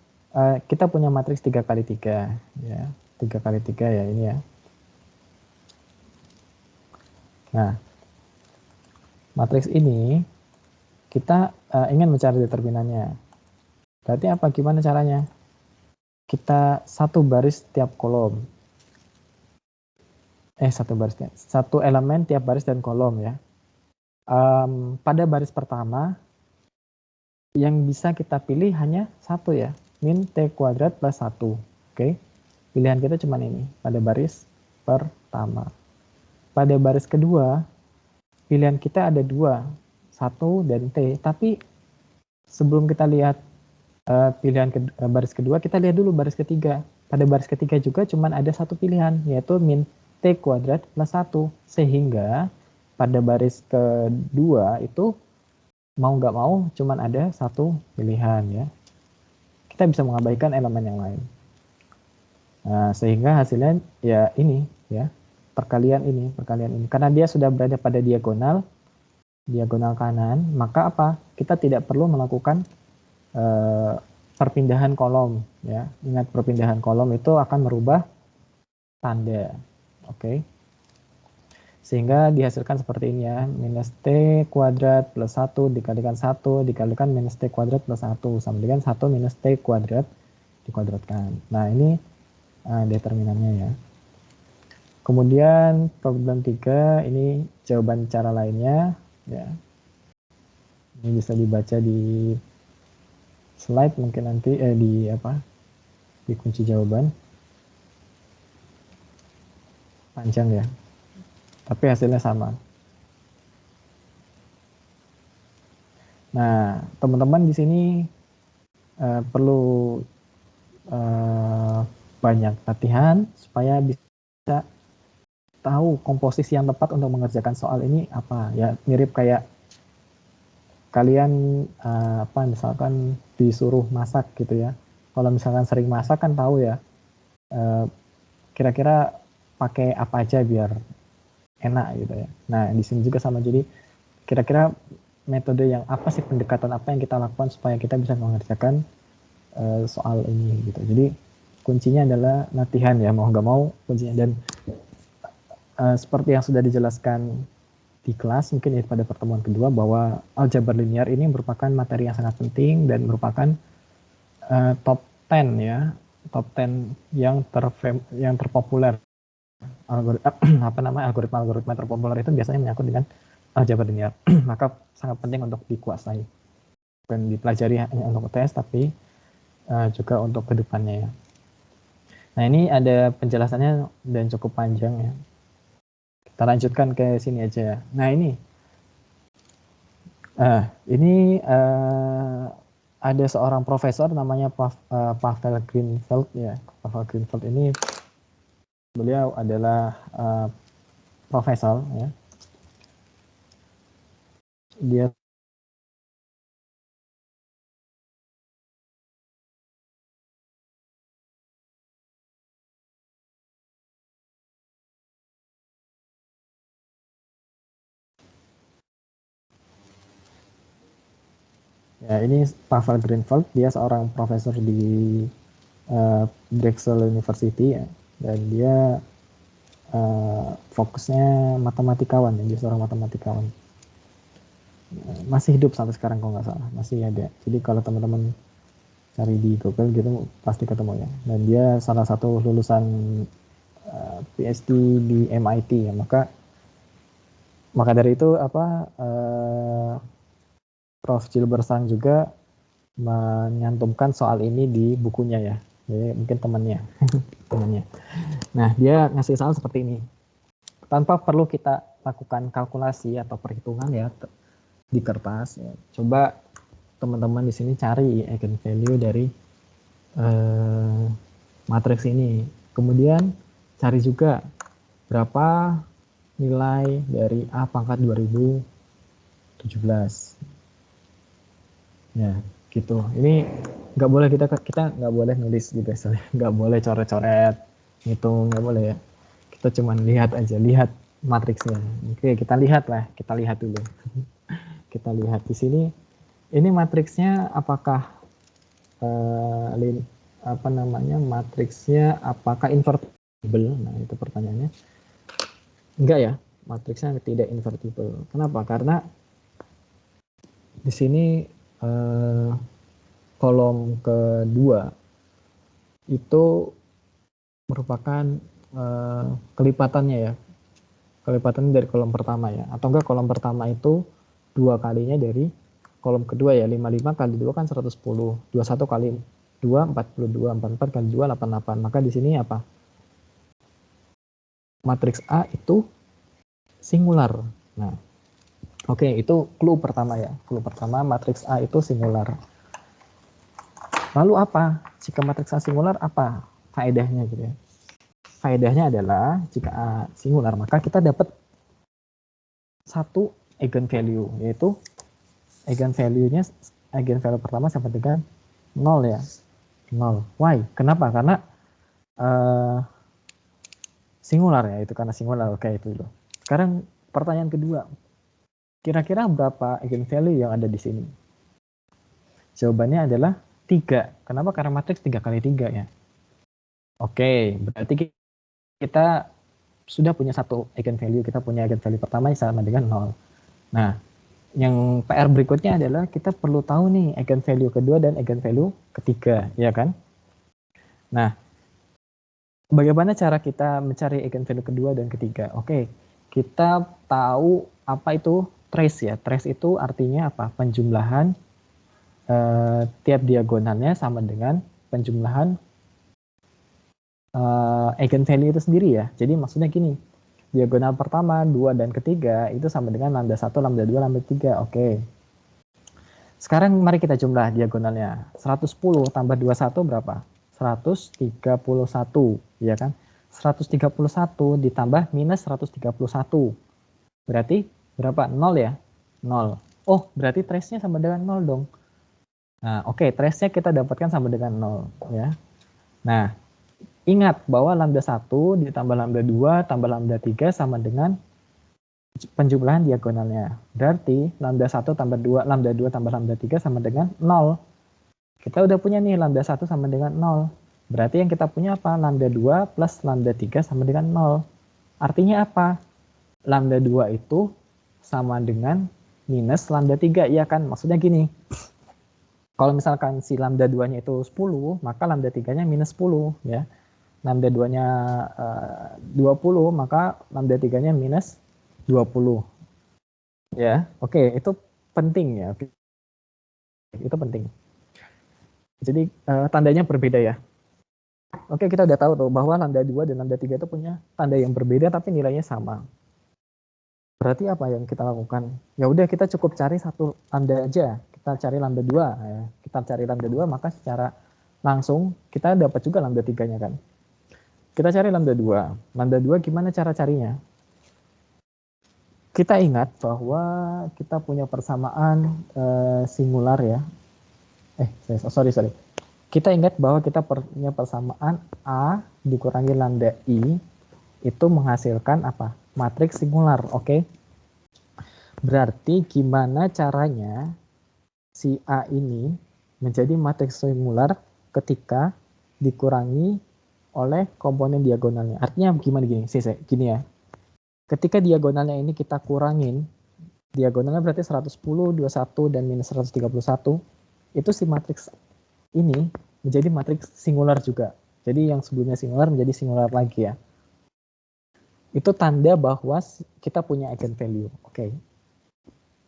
kita punya matriks 3 kali 3 ya. 3 kali 3 ya ini ya. Nah, matriks ini kita ingin mencari determinannya. Berarti apa? Gimana caranya? Kita satu baris tiap kolom. Satu elemen tiap baris dan kolom ya. Pada baris pertama, yang bisa kita pilih hanya satu ya. Min T kuadrat plus 1. Oke. Pilihan kita cuma ini. Pada baris pertama. Pada baris kedua, pilihan kita ada 2. 1 dan T. Tapi sebelum kita lihat pilihan baris kedua, kita lihat dulu baris ketiga. Pada baris ketiga juga cuma ada satu pilihan, yaitu min T kuadrat plus 1. Sehingga pada baris kedua itu mau nggak mau cuma ada satu pilihan ya. Kita bisa mengabaikan elemen yang lain. Nah, sehingga hasilnya ya ini ya, perkalian ini. Karena dia sudah berada pada diagonal kanan, maka apa? Kita tidak perlu melakukan perpindahan kolom ya. Ingat, perpindahan kolom itu akan merubah tanda. Oke. Sehingga dihasilkan seperti ini ya. Minus T kuadrat plus 1 dikalikan 1 dikalikan minus T kuadrat plus 1 sama dengan 1 minus T kuadrat dikuadratkan. Nah, ini determinannya ya. Kemudian problem 3 ini jawaban cara lainnya ya. Ini bisa dibaca di slide mungkin nanti di kunci jawaban. Panjang ya. Tapi hasilnya sama. Nah, teman-teman di sini perlu banyak latihan supaya bisa tahu komposisi yang tepat untuk mengerjakan soal ini apa. Ya, mirip kayak kalian misalkan disuruh masak gitu ya. Kalau misalkan sering masak kan tahu ya, kira-kira pakai apa aja biar enak gitu ya. Nah, di sini juga sama, jadi kira-kira metode yang apa sih, pendekatan apa yang kita lakukan supaya kita bisa mengerjakan soal ini gitu. Jadi kuncinya adalah latihan ya, mau nggak mau kuncinya. Dan seperti yang sudah dijelaskan di kelas mungkin ya pada pertemuan kedua, bahwa aljabar linear ini merupakan materi yang sangat penting dan merupakan top 10 ya, top 10 yang terpopuler. Algoritma terpopuler itu biasanya menyangkut dengan aljabar linear. Maka sangat penting untuk dikuasai, bukan dipelajari hanya untuk tes, tapi juga untuk kedepannya ya. Nah, ini ada penjelasannya dan cukup panjang ya. Kita lanjutkan ke sini aja ya. Nah, ini ada seorang profesor namanya Pavel Greenfeld ya. Pavel Greenfeld ini beliau adalah profesor ya. Dia ya, ini Pavel Greenfeld, dia seorang profesor di Drexel University ya, dan dia fokusnya matematikawan ya, dia seorang matematikawan. Masih hidup sampai sekarang kalau nggak salah, masih ada. Jadi kalau teman-teman cari di Google gitu pasti ketemu ya. Dan dia salah satu lulusan PhD di MIT ya. Maka dari itu Prof. Gilbersang juga menyantumkan soal ini di bukunya ya. Jadi mungkin temannya. Nah, dia ngasih soal seperti ini. Tanpa perlu kita lakukan kalkulasi atau perhitungan ya di kertas ya. Coba teman-teman di sini cari eigenvalue dari matriks ini. Kemudian cari juga berapa nilai dari A pangkat 2017. Ya, gitu. Ini nggak boleh kita nggak boleh nulis di Excel, nggak boleh coret-coret, ngitung, nggak boleh ya. Kita cuma lihat aja, lihat matriksnya. Oke, kita lihat dulu. Kita lihat di sini, ini matriksnya apakah matriksnya apakah invertible? Nah, itu pertanyaannya. Enggak ya, matriksnya tidak invertible. Kenapa? Karena di sini kolom kedua itu merupakan kelipatannya ya, kelipatan dari kolom pertama ya, atau enggak kolom pertama itu 2 kalinya dari kolom kedua ya. 55 kali 2 kan 110, 21 kali 2 42, 44 kali 2 88. Maka di sini apa? Matriks A itu singular. Nah, oke, itu clue pertama ya. Clue pertama, matriks A itu singular. Lalu apa? Jika matriks A singular, apa faedahnya gitu ya? Faedahnya adalah jika A singular, maka kita dapat satu eigenvalue, yaitu eigenvalue pertama sama dengan 0 ya. 0. Why? Kenapa? Karena singular ya, itu karena singular. Oke, itu dulu. Sekarang pertanyaan kedua. Kira-kira berapa eigenvalue yang ada di sini? Jawabannya adalah 3. Kenapa? Karena matriks 3 kali 3 ya. Oke, berarti kita sudah punya satu eigenvalue. Kita punya eigenvalue pertama yang sama dengan 0. Nah, yang PR berikutnya adalah kita perlu tahu nih eigenvalue kedua dan eigenvalue ketiga, ya kan? Nah, bagaimana cara kita mencari eigenvalue kedua dan ketiga? Oke, kita tahu apa itu trace ya. Trace itu artinya apa? Penjumlahan tiap diagonalnya sama dengan penjumlahan eigenvalue itu sendiri ya. Jadi maksudnya gini, diagonal pertama, 2 dan ketiga itu sama dengan lambda 1, lambda 2, lambda 3. Oke. Sekarang mari kita jumlah diagonalnya. 110 tambah 21 berapa? 131, ya kan? 131 ditambah minus 131. Berarti berapa? 0 ya? 0. Oh, berarti trace-nya sama dengan 0 dong. Nah, oke, trace-nya kita dapatkan sama dengan 0 ya. Nah, ingat bahwa lambda 1 ditambah lambda 2 tambah lambda 3 sama dengan penjumlahan diagonalnya. Berarti lambda 1 tambah 2, lambda 2 tambah lambda 3 sama dengan 0. Kita udah punya nih lambda 1 sama dengan 0. Berarti yang kita punya apa? Lambda 2 plus lambda 3 sama dengan 0. Artinya apa? Lambda 2 itu sama dengan minus lambda 3, ya kan? Maksudnya gini, kalau misalkan si lambda 2-nya itu 10, maka lambda 3-nya minus 10, ya. Lambda 2-nya 20, maka lambda 3-nya minus 20. Ya, oke, itu penting ya. Itu penting. Jadi tandanya berbeda ya. Oke, kita udah tahu tuh bahwa lambda 2 dan lambda 3 itu punya tanda yang berbeda tapi nilainya sama. Berarti apa yang kita lakukan? Ya udah, kita cukup cari satu lambda aja. Kita cari lambda 2 ya. Kita cari lambda 2, maka secara langsung kita dapat juga lambda 3-nya kan. Kita cari lambda 2. Lambda 2 gimana cara carinya? Kita ingat bahwa kita punya persamaan singular ya. Sorry. Kita ingat bahwa kita punya persamaan A dikurangi lambda I itu menghasilkan apa? Matriks singular, oke? Berarti gimana caranya si A ini menjadi matriks singular ketika dikurangi oleh komponen diagonalnya? Artinya gimana gini? Gini ya. Ketika diagonalnya ini kita kurangin, diagonalnya berarti 110, 21, dan minus 131, itu si matriks ini menjadi matriks singular juga. Jadi yang sebelumnya singular menjadi singular lagi ya. Itu tanda bahwa kita punya eigenvalue. Oke.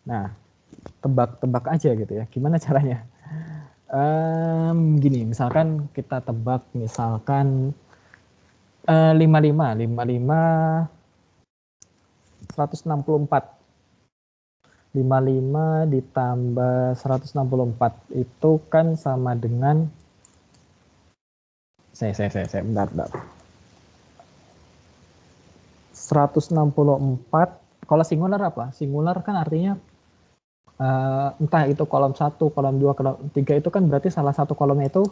Nah, tebak-tebak aja gitu ya. Gimana caranya? Gini, misalkan kita tebak misalkan 55 164. 55 ditambah 164 itu kan sama dengan bentar. 164, kalau singular apa? Singular kan artinya entah itu kolom 1, kolom 2, kolom 3 itu kan berarti salah satu kolomnya itu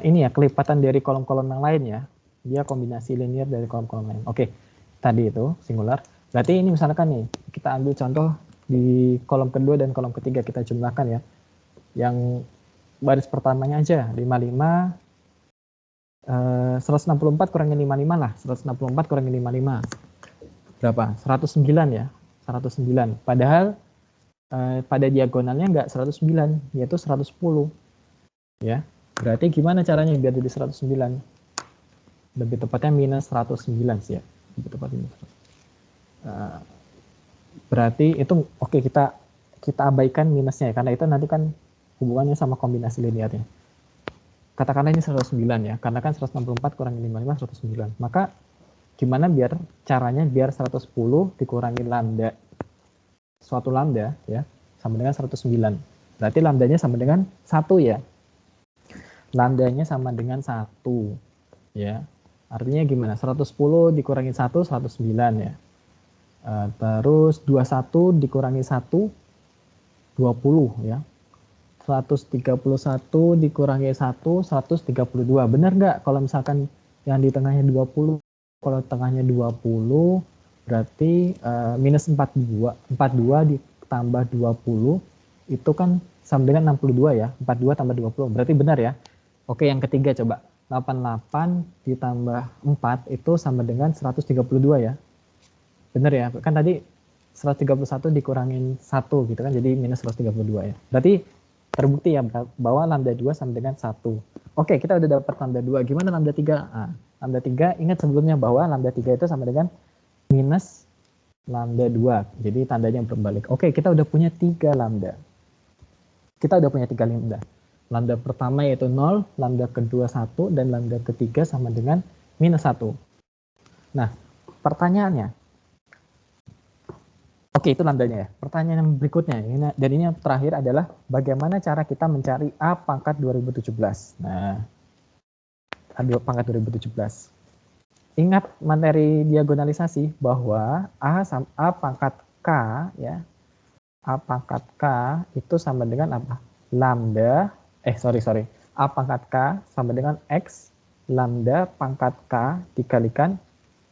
ini ya, kelipatan dari kolom-kolom yang lain ya. Dia kombinasi linear dari kolom-kolom lain. Oke, tadi itu singular. Berarti ini misalkan nih, kita ambil contoh di kolom kedua dan kolom ketiga kita jumlahkan ya. Yang baris pertamanya aja, 55, 164 kurangi 55 lah. 164 kurangi 55. Berapa? 109 ya. 109. Padahal pada diagonalnya enggak 109, yaitu 110. Ya. Berarti gimana caranya biar jadi 109? Lebih tepatnya minus 109 sih ya. Lebih tepatnya minus 109. Berarti itu oke, kita abaikan minusnya ya, karena itu nanti kan hubungannya sama kombinasi linearnya. Katakanlah ini 109 ya, karena kan 164 kurangi 55 109. Maka gimana caranya biar 110 dikurangi lambda, suatu lambda ya, sama dengan 109. Berarti lambdanya sama dengan 1 ya. Lambdanya sama dengan 1 ya. Artinya gimana? 110 dikurangi 1, 109 ya. Terus 21 dikurangi 1, 20 ya. 131 dikurangi 1, 132. Benar nggak kalau misalkan yang di tengahnya 20, kalau tengahnya 20 berarti minus 42. 42 ditambah 20 itu kan sama dengan 62 ya. 42 tambah 20. Berarti benar ya. Oke, yang ketiga coba. 88 ditambah 4 itu sama dengan 132 ya. Benar ya. Kan tadi 131 dikurangin 1 gitu kan, jadi minus 132 ya. Berarti terbukti ya bahwa lambda 2 sama dengan 1. Oke, kita udah dapat lambda 2. Gimana lambda 3? Nah, lambda 3, ingat sebelumnya bahwa lambda 3 itu sama dengan minus lambda 2. Jadi tandanya berbalik. Oke, kita udah punya 3 lambda. Kita udah punya 3 lambda. Lambda pertama yaitu 0, lambda kedua 1, dan lambda ketiga sama dengan minus 1. Nah, pertanyaannya. Oke, itu lambdanya ya. Pertanyaan yang berikutnya, dan ini yang terakhir adalah bagaimana cara kita mencari A pangkat 2017. Nah, A pangkat 2017. Ingat materi diagonalisasi bahwa A pangkat K ya. A pangkat K itu sama dengan apa? Lambda, A pangkat K sama dengan X lambda pangkat K dikalikan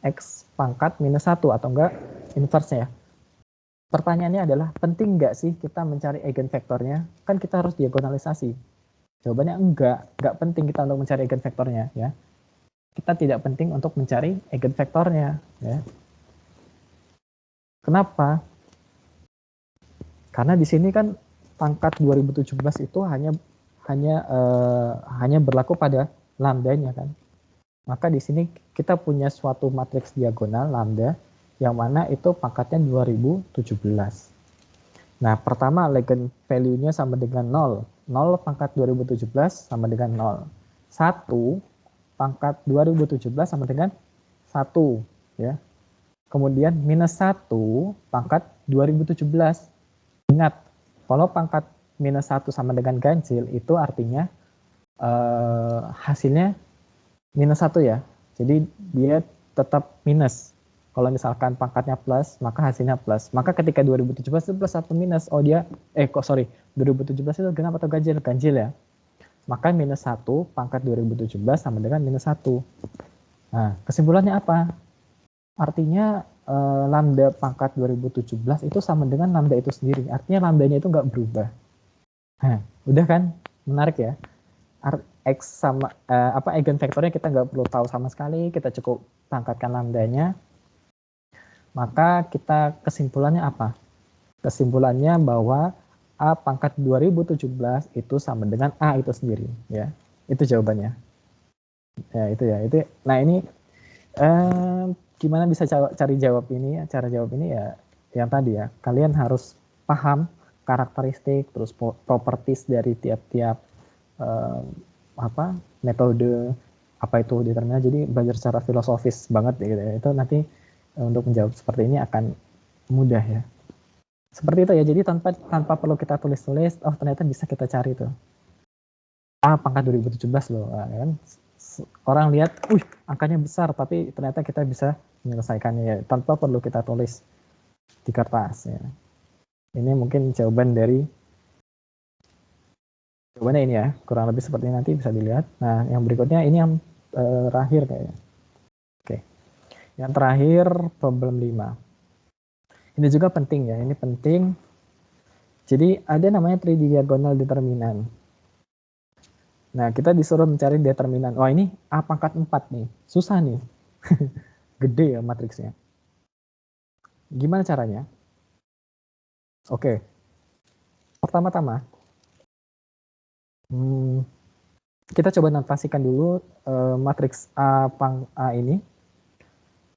X pangkat minus 1 atau enggak inverse ya. Pertanyaannya adalah penting nggak sih kita mencari eigenvektornya? Kan kita harus diagonalisasi. Jawabannya enggak penting kita untuk mencari eigenvektornya ya. Kita tidak penting untuk mencari eigenvektornya ya. Kenapa? Karena di sini kan pangkat 2017 itu hanya berlaku pada lambdanya kan. Maka di sini kita punya suatu matriks diagonal lambda yang mana itu pangkatnya 2017. Nah, pertama eigenvalue-nya sama dengan 0. 0 pangkat 2017 sama dengan 0. 1 pangkat 2017 sama dengan 1 ya. Kemudian minus 1 pangkat 2017. Ingat, kalau pangkat minus 1 sama dengan ganjil itu artinya hasilnya minus 1 ya. Jadi dia tetap minus. Kalau misalkan pangkatnya plus, maka hasilnya plus. Maka ketika 2017 itu plus atau minus, 2017 itu genap atau ganjil? Ganjil ya. Maka minus 1 pangkat 2017 sama dengan minus 1. Nah, kesimpulannya apa? Artinya lambda pangkat 2017 itu sama dengan lambda itu sendiri. Artinya lambdanya itu nggak berubah. Nah, udah kan? Menarik ya. X sama eigenvektornya kita nggak perlu tahu sama sekali. Kita cukup pangkatkan lambdanya. Maka kita kesimpulannya apa? Kesimpulannya bahwa A pangkat 2017 itu sama dengan A itu sendiri ya. Itu jawabannya. Ya, itu ya. Nah, ini gimana bisa cari jawab ini? Cara jawab ini ya yang tadi ya. Kalian harus paham karakteristik terus properties dari tiap-tiap metode apa itu determinan. Jadi belajar secara filosofis banget gitu ya. Itu nanti untuk menjawab seperti ini akan mudah ya. Seperti itu ya. Jadi tanpa perlu kita tulis-tulis, oh ternyata bisa kita cari tuh. A pangkat 2017 loh, kan? Orang lihat, angkanya besar, tapi ternyata kita bisa menyelesaikannya ya, tanpa perlu kita tulis di kertas ya. Ini mungkin jawabannya ini ya, kurang lebih seperti ini, nanti bisa dilihat. Nah, yang berikutnya ini yang terakhir kayaknya. Oke. Yang terakhir problem 5. Ini juga penting ya, ini penting. Jadi ada namanya tridiagonal determinan. Nah, kita disuruh mencari determinan. Wah, ini A pangkat 4 nih. Susah nih. Gede ya matriksnya. Gimana caranya? Oke. Pertama-tama, kita coba notasikan dulu matriks A ini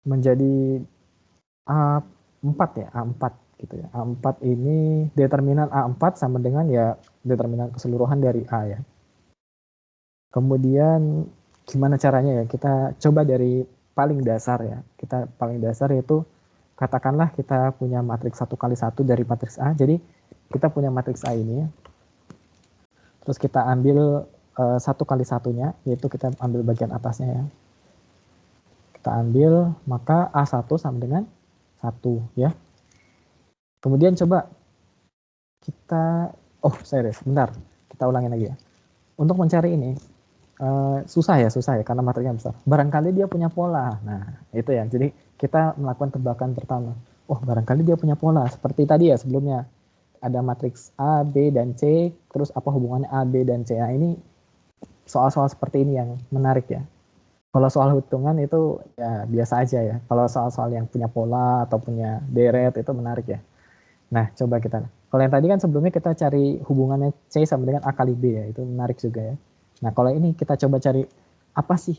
menjadi A4 ya, A4 gitu ya. A4 ini determinan A4 sama dengan ya determinan keseluruhan dari A ya. Kemudian gimana caranya ya? Kita coba dari paling dasar ya. Kita paling dasar yaitu katakanlah kita punya matriks 1 kali 1 dari matriks A. Jadi kita punya matriks A ini. Terus kita ambil 1 kali 1-nya, yaitu kita ambil bagian atasnya ya. Kita ambil, maka A1 sama dengan 1 ya. Kemudian coba kita, bentar. Kita ulangin lagi ya. Untuk mencari ini, susah ya, karena materinya besar. Barangkali dia punya pola. Nah, itu ya. Jadi kita melakukan tebakan pertama. Barangkali dia punya pola. Seperti tadi ya sebelumnya. Ada matriks A, B, dan C. Terus apa hubungannya A, B, dan C? Nah, ini soal-soal seperti ini yang menarik ya. Kalau soal hitungan itu ya biasa aja ya. Kalau soal-soal yang punya pola atau punya deret itu menarik ya. Nah, coba kita. Kalau yang tadi kan sebelumnya kita cari hubungannya C sama dengan A kali B ya. Itu menarik juga ya. Nah, kalau ini kita coba cari apa sih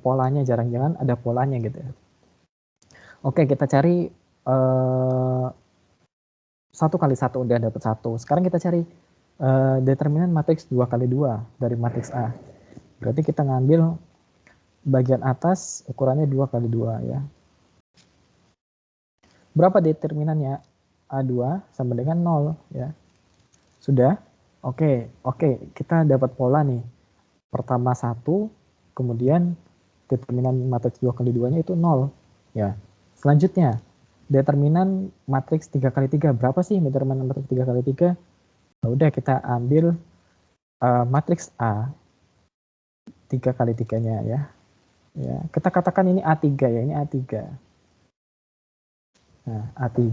polanya, jarang-jarang ada polanya gitu ya. Oke, kita cari 1 kali 1 udah dapat 1. Sekarang kita cari determinan matriks 2 kali 2 dari matriks A. Berarti kita ngambil bagian atas ukurannya 2 kali 2 ya. Berapa determinannya? A2 sama dengan 0 ya. Sudah? Oke, kita dapat pola nih. Pertama 1, kemudian determinan matriks 2 kali 2-nya itu 0 ya. Selanjutnya, determinan matriks 3 kali 3. Berapa sih determinan matriks 3 kali 3? Nah, udah kita ambil matriks A 3 kali 3-nya ya. Ya, kita katakan ini A3 ya, ini A3. Nah, A3.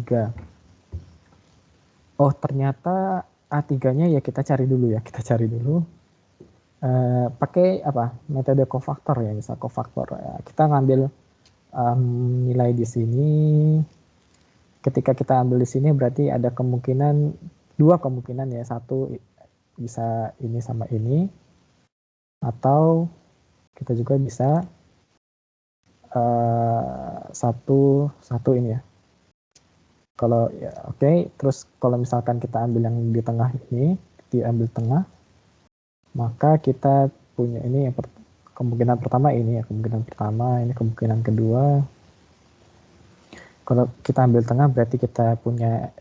Oh, ternyata A3-nya ya kita cari dulu ya, kita cari dulu. Pakai apa? Metode kofaktor ya, misal kofaktor ya. Kita ngambil nilai di sini. Ketika kita ambil di sini berarti ada kemungkinan, 2 kemungkinan ya, 1 bisa ini sama ini, atau kita juga bisa satu ini ya. Kalau ya oke, terus kalau misalkan kita ambil yang di tengah ini, diambil tengah, maka kita punya ini yang kemungkinan pertama ini ya, kemungkinan pertama, ini kemungkinan kedua. Kalau kita ambil tengah berarti kita punya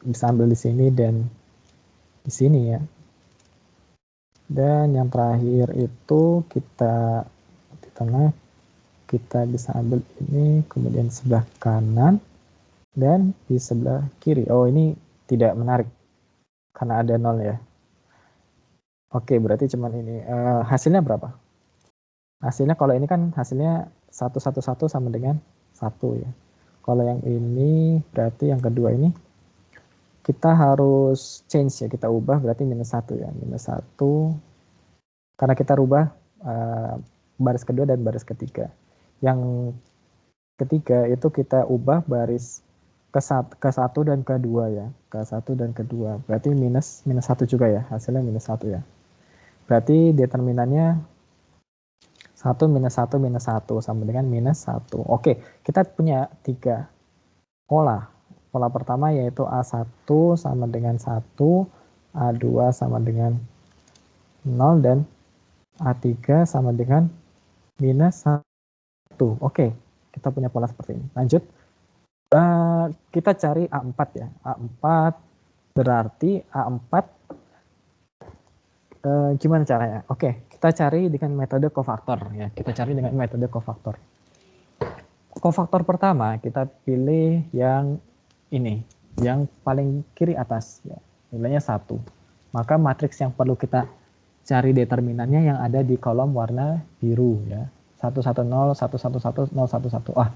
bisa ambil di sini dan di sini ya. Dan yang terakhir itu kita di tengah, kita bisa ambil ini, kemudian sebelah kanan dan di sebelah kiri. Oh, ini tidak menarik karena ada 0 ya. Oke, berarti cuman ini. Hasilnya berapa? Hasilnya kalau ini kan hasilnya 111 sama dengan 1 ya. Kalau yang ini berarti yang kedua ini kita harus change ya, kita ubah berarti minus 1 ya. Minus 1 karena kita rubah baris kedua dan baris ketiga. Yang ketiga itu kita ubah baris ke 1 dan ke 2 ya. Ke 1 dan ke 2. Berarti minus 1 juga ya. Hasilnya minus 1 ya. Berarti determinannya 1 minus 1 minus 1 sama dengan minus 1. Oke, kita punya 3 pola. Pola pertama yaitu A1 sama dengan 1, A2 sama dengan 0, dan A3 sama dengan minus 1. Oke, kita punya pola seperti ini. Lanjut. Kita cari A4 ya. A4 berarti A4 gimana caranya? Oke, kita cari dengan metode kofaktor ya. Kita cari dengan metode kofaktor. Kofaktor pertama kita pilih yang ini, yang paling kiri atas ya. Nilainya 1. Maka matriks yang perlu kita cari determinannya yang ada di kolom warna biru ya. 110, 111, 011.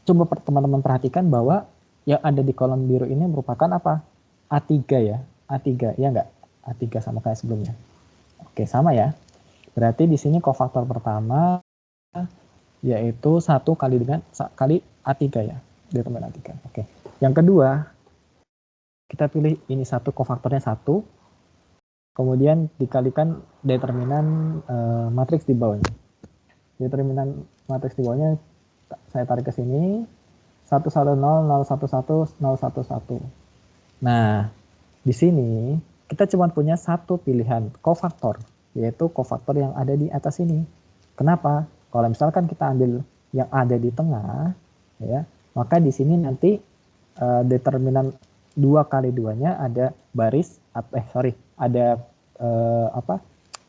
Coba teman-teman perhatikan bahwa yang ada di kolom biru ini merupakan apa? A3 ya. A3 ya enggak? A3 sama kayak sebelumnya. Oke, sama ya. Berarti di sini kofaktor pertama yaitu 1 kali A3 ya. Determinan A3. Oke. Yang kedua, kita pilih ini 1, kofaktornya 1. Kemudian dikalikan determinan matriks di bawahnya. Determinan matriks di bawahnya saya tarik ke sini. 110, 011, 011. Nah, di sini kita cuma punya satu pilihan kofaktor, yaitu kofaktor yang ada di atas ini. Kenapa? Kalau misalkan kita ambil yang ada di tengah, ya, maka di sini nanti determinan 2 kali 2-nya ada baris, ada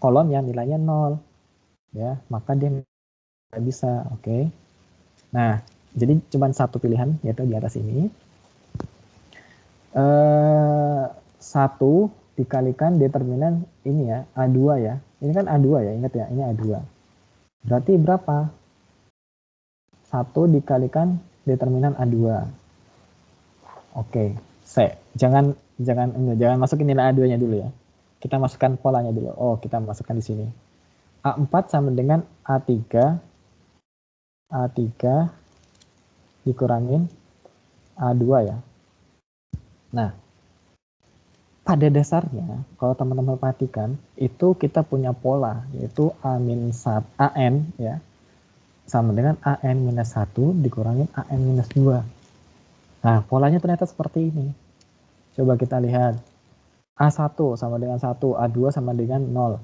kolom yang nilainya 0, ya, maka dia nggak bisa, oke. Nah, jadi cuma satu pilihan, yaitu di atas ini. 1 dikalikan determinan ini ya, A2 ya. Ini kan A2 ya, ingat ya, ini A2. Berarti berapa? 1 dikalikan determinan A2. Oke, jangan masukin nilai A2-nya dulu ya. Kita masukkan polanya dulu. Oh, kita masukkan di sini. A4 sama dengan A3 dikurangin A2 ya. Nah, pada dasarnya, kalau teman-teman perhatikan, itu kita punya pola, yaitu AN ya, sama dengan AN minus 1 dikurangin AN minus 2. Nah, polanya ternyata seperti ini. Coba kita lihat. A1 sama dengan 1, A2 sama dengan 0,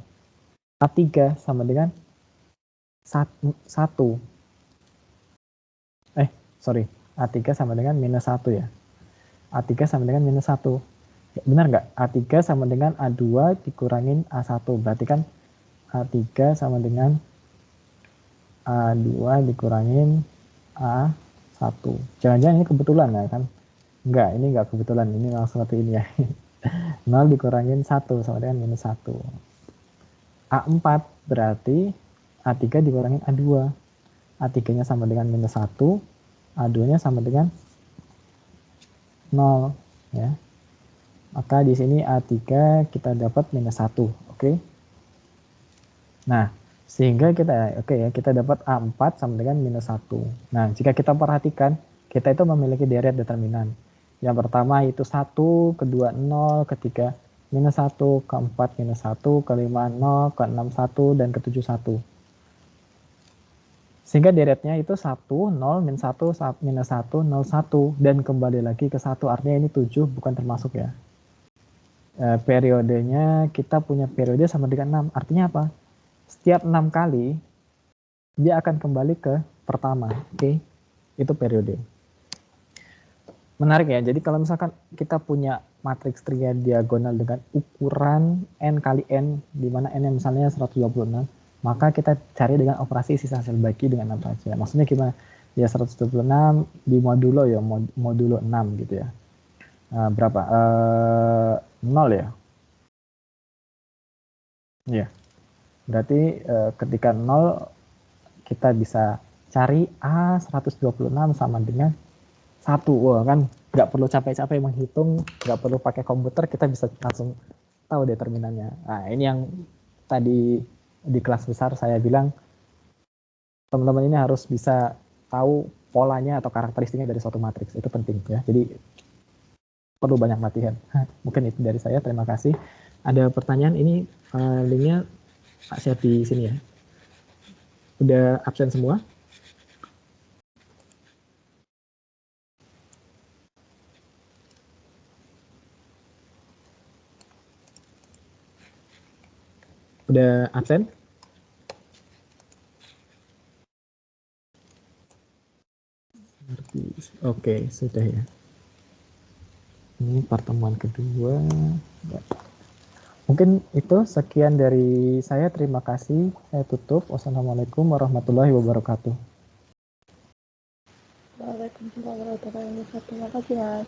A3 sama dengan 1. A3 sama dengan minus 1 ya. A3 sama dengan minus 1. Benar nggak? A3 sama dengan A2 dikurangin A1. Berarti kan A3 sama dengan A2 dikurangin A1. Jangan-jangan ini kebetulan ya kan? Enggak, ini enggak kebetulan. Ini langsung seperti ini ya. 0 dikurangin 1 sama dengan minus 1. A4 berarti A3 dikurangin A2. A3-nya sama dengan minus 1. A2-nya sama dengan 0. Ya. Maka di sini A3 kita dapat minus 1. Oke. Nah, sehingga kita dapat A4 sama dengan minus 1. Nah, jika kita perhatikan, kita itu memiliki deret determinan. Yang pertama itu 1, kedua 0, ketiga minus 1, keempat minus 1, kelima 0, keenam 1, dan ketujuh 1. Sehingga deretnya itu 1, 0, minus 1, minus 1, 0, 1. Dan kembali lagi ke 1, artinya ini 7 bukan termasuk ya. Periodenya kita punya periode sama dengan 6. Artinya apa? Setiap 6 kali dia akan kembali ke pertama. Oke. Itu periode. Menarik ya. Jadi kalau misalkan kita punya matriks tridiagonal dengan ukuran n kali n, di mana n misalnya 126, maka kita cari dengan operasi sisa hasil bagi dengan apa aja. Maksudnya gimana? Ya 126 di modulo ya, modulo 6 gitu ya. Berapa? 0 ya? Iya. Berarti ketika 0 kita bisa cari A126 sama dengan 1. Wah, kan nggak perlu capek-capek menghitung, nggak perlu pakai komputer, kita bisa langsung tahu determinannya. Nah, ini yang tadi di kelas besar saya bilang, teman-teman ini harus bisa tahu polanya atau karakteristiknya dari suatu matriks. Itu penting ya. Jadi perlu banyak latihan. Mungkin itu dari saya. Terima kasih. Ada pertanyaan, ini linknya Pak share di sini ya. Udah absen semua? Udah absen? Oke, sudah ya. Ini pertemuan kedua. Mungkin itu sekian dari saya. Terima kasih. Saya tutup. Wassalamualaikum warahmatullahi wabarakatuh. Waalaikumsalam warahmatullahi wabarakatuh. Terima kasih, Mas.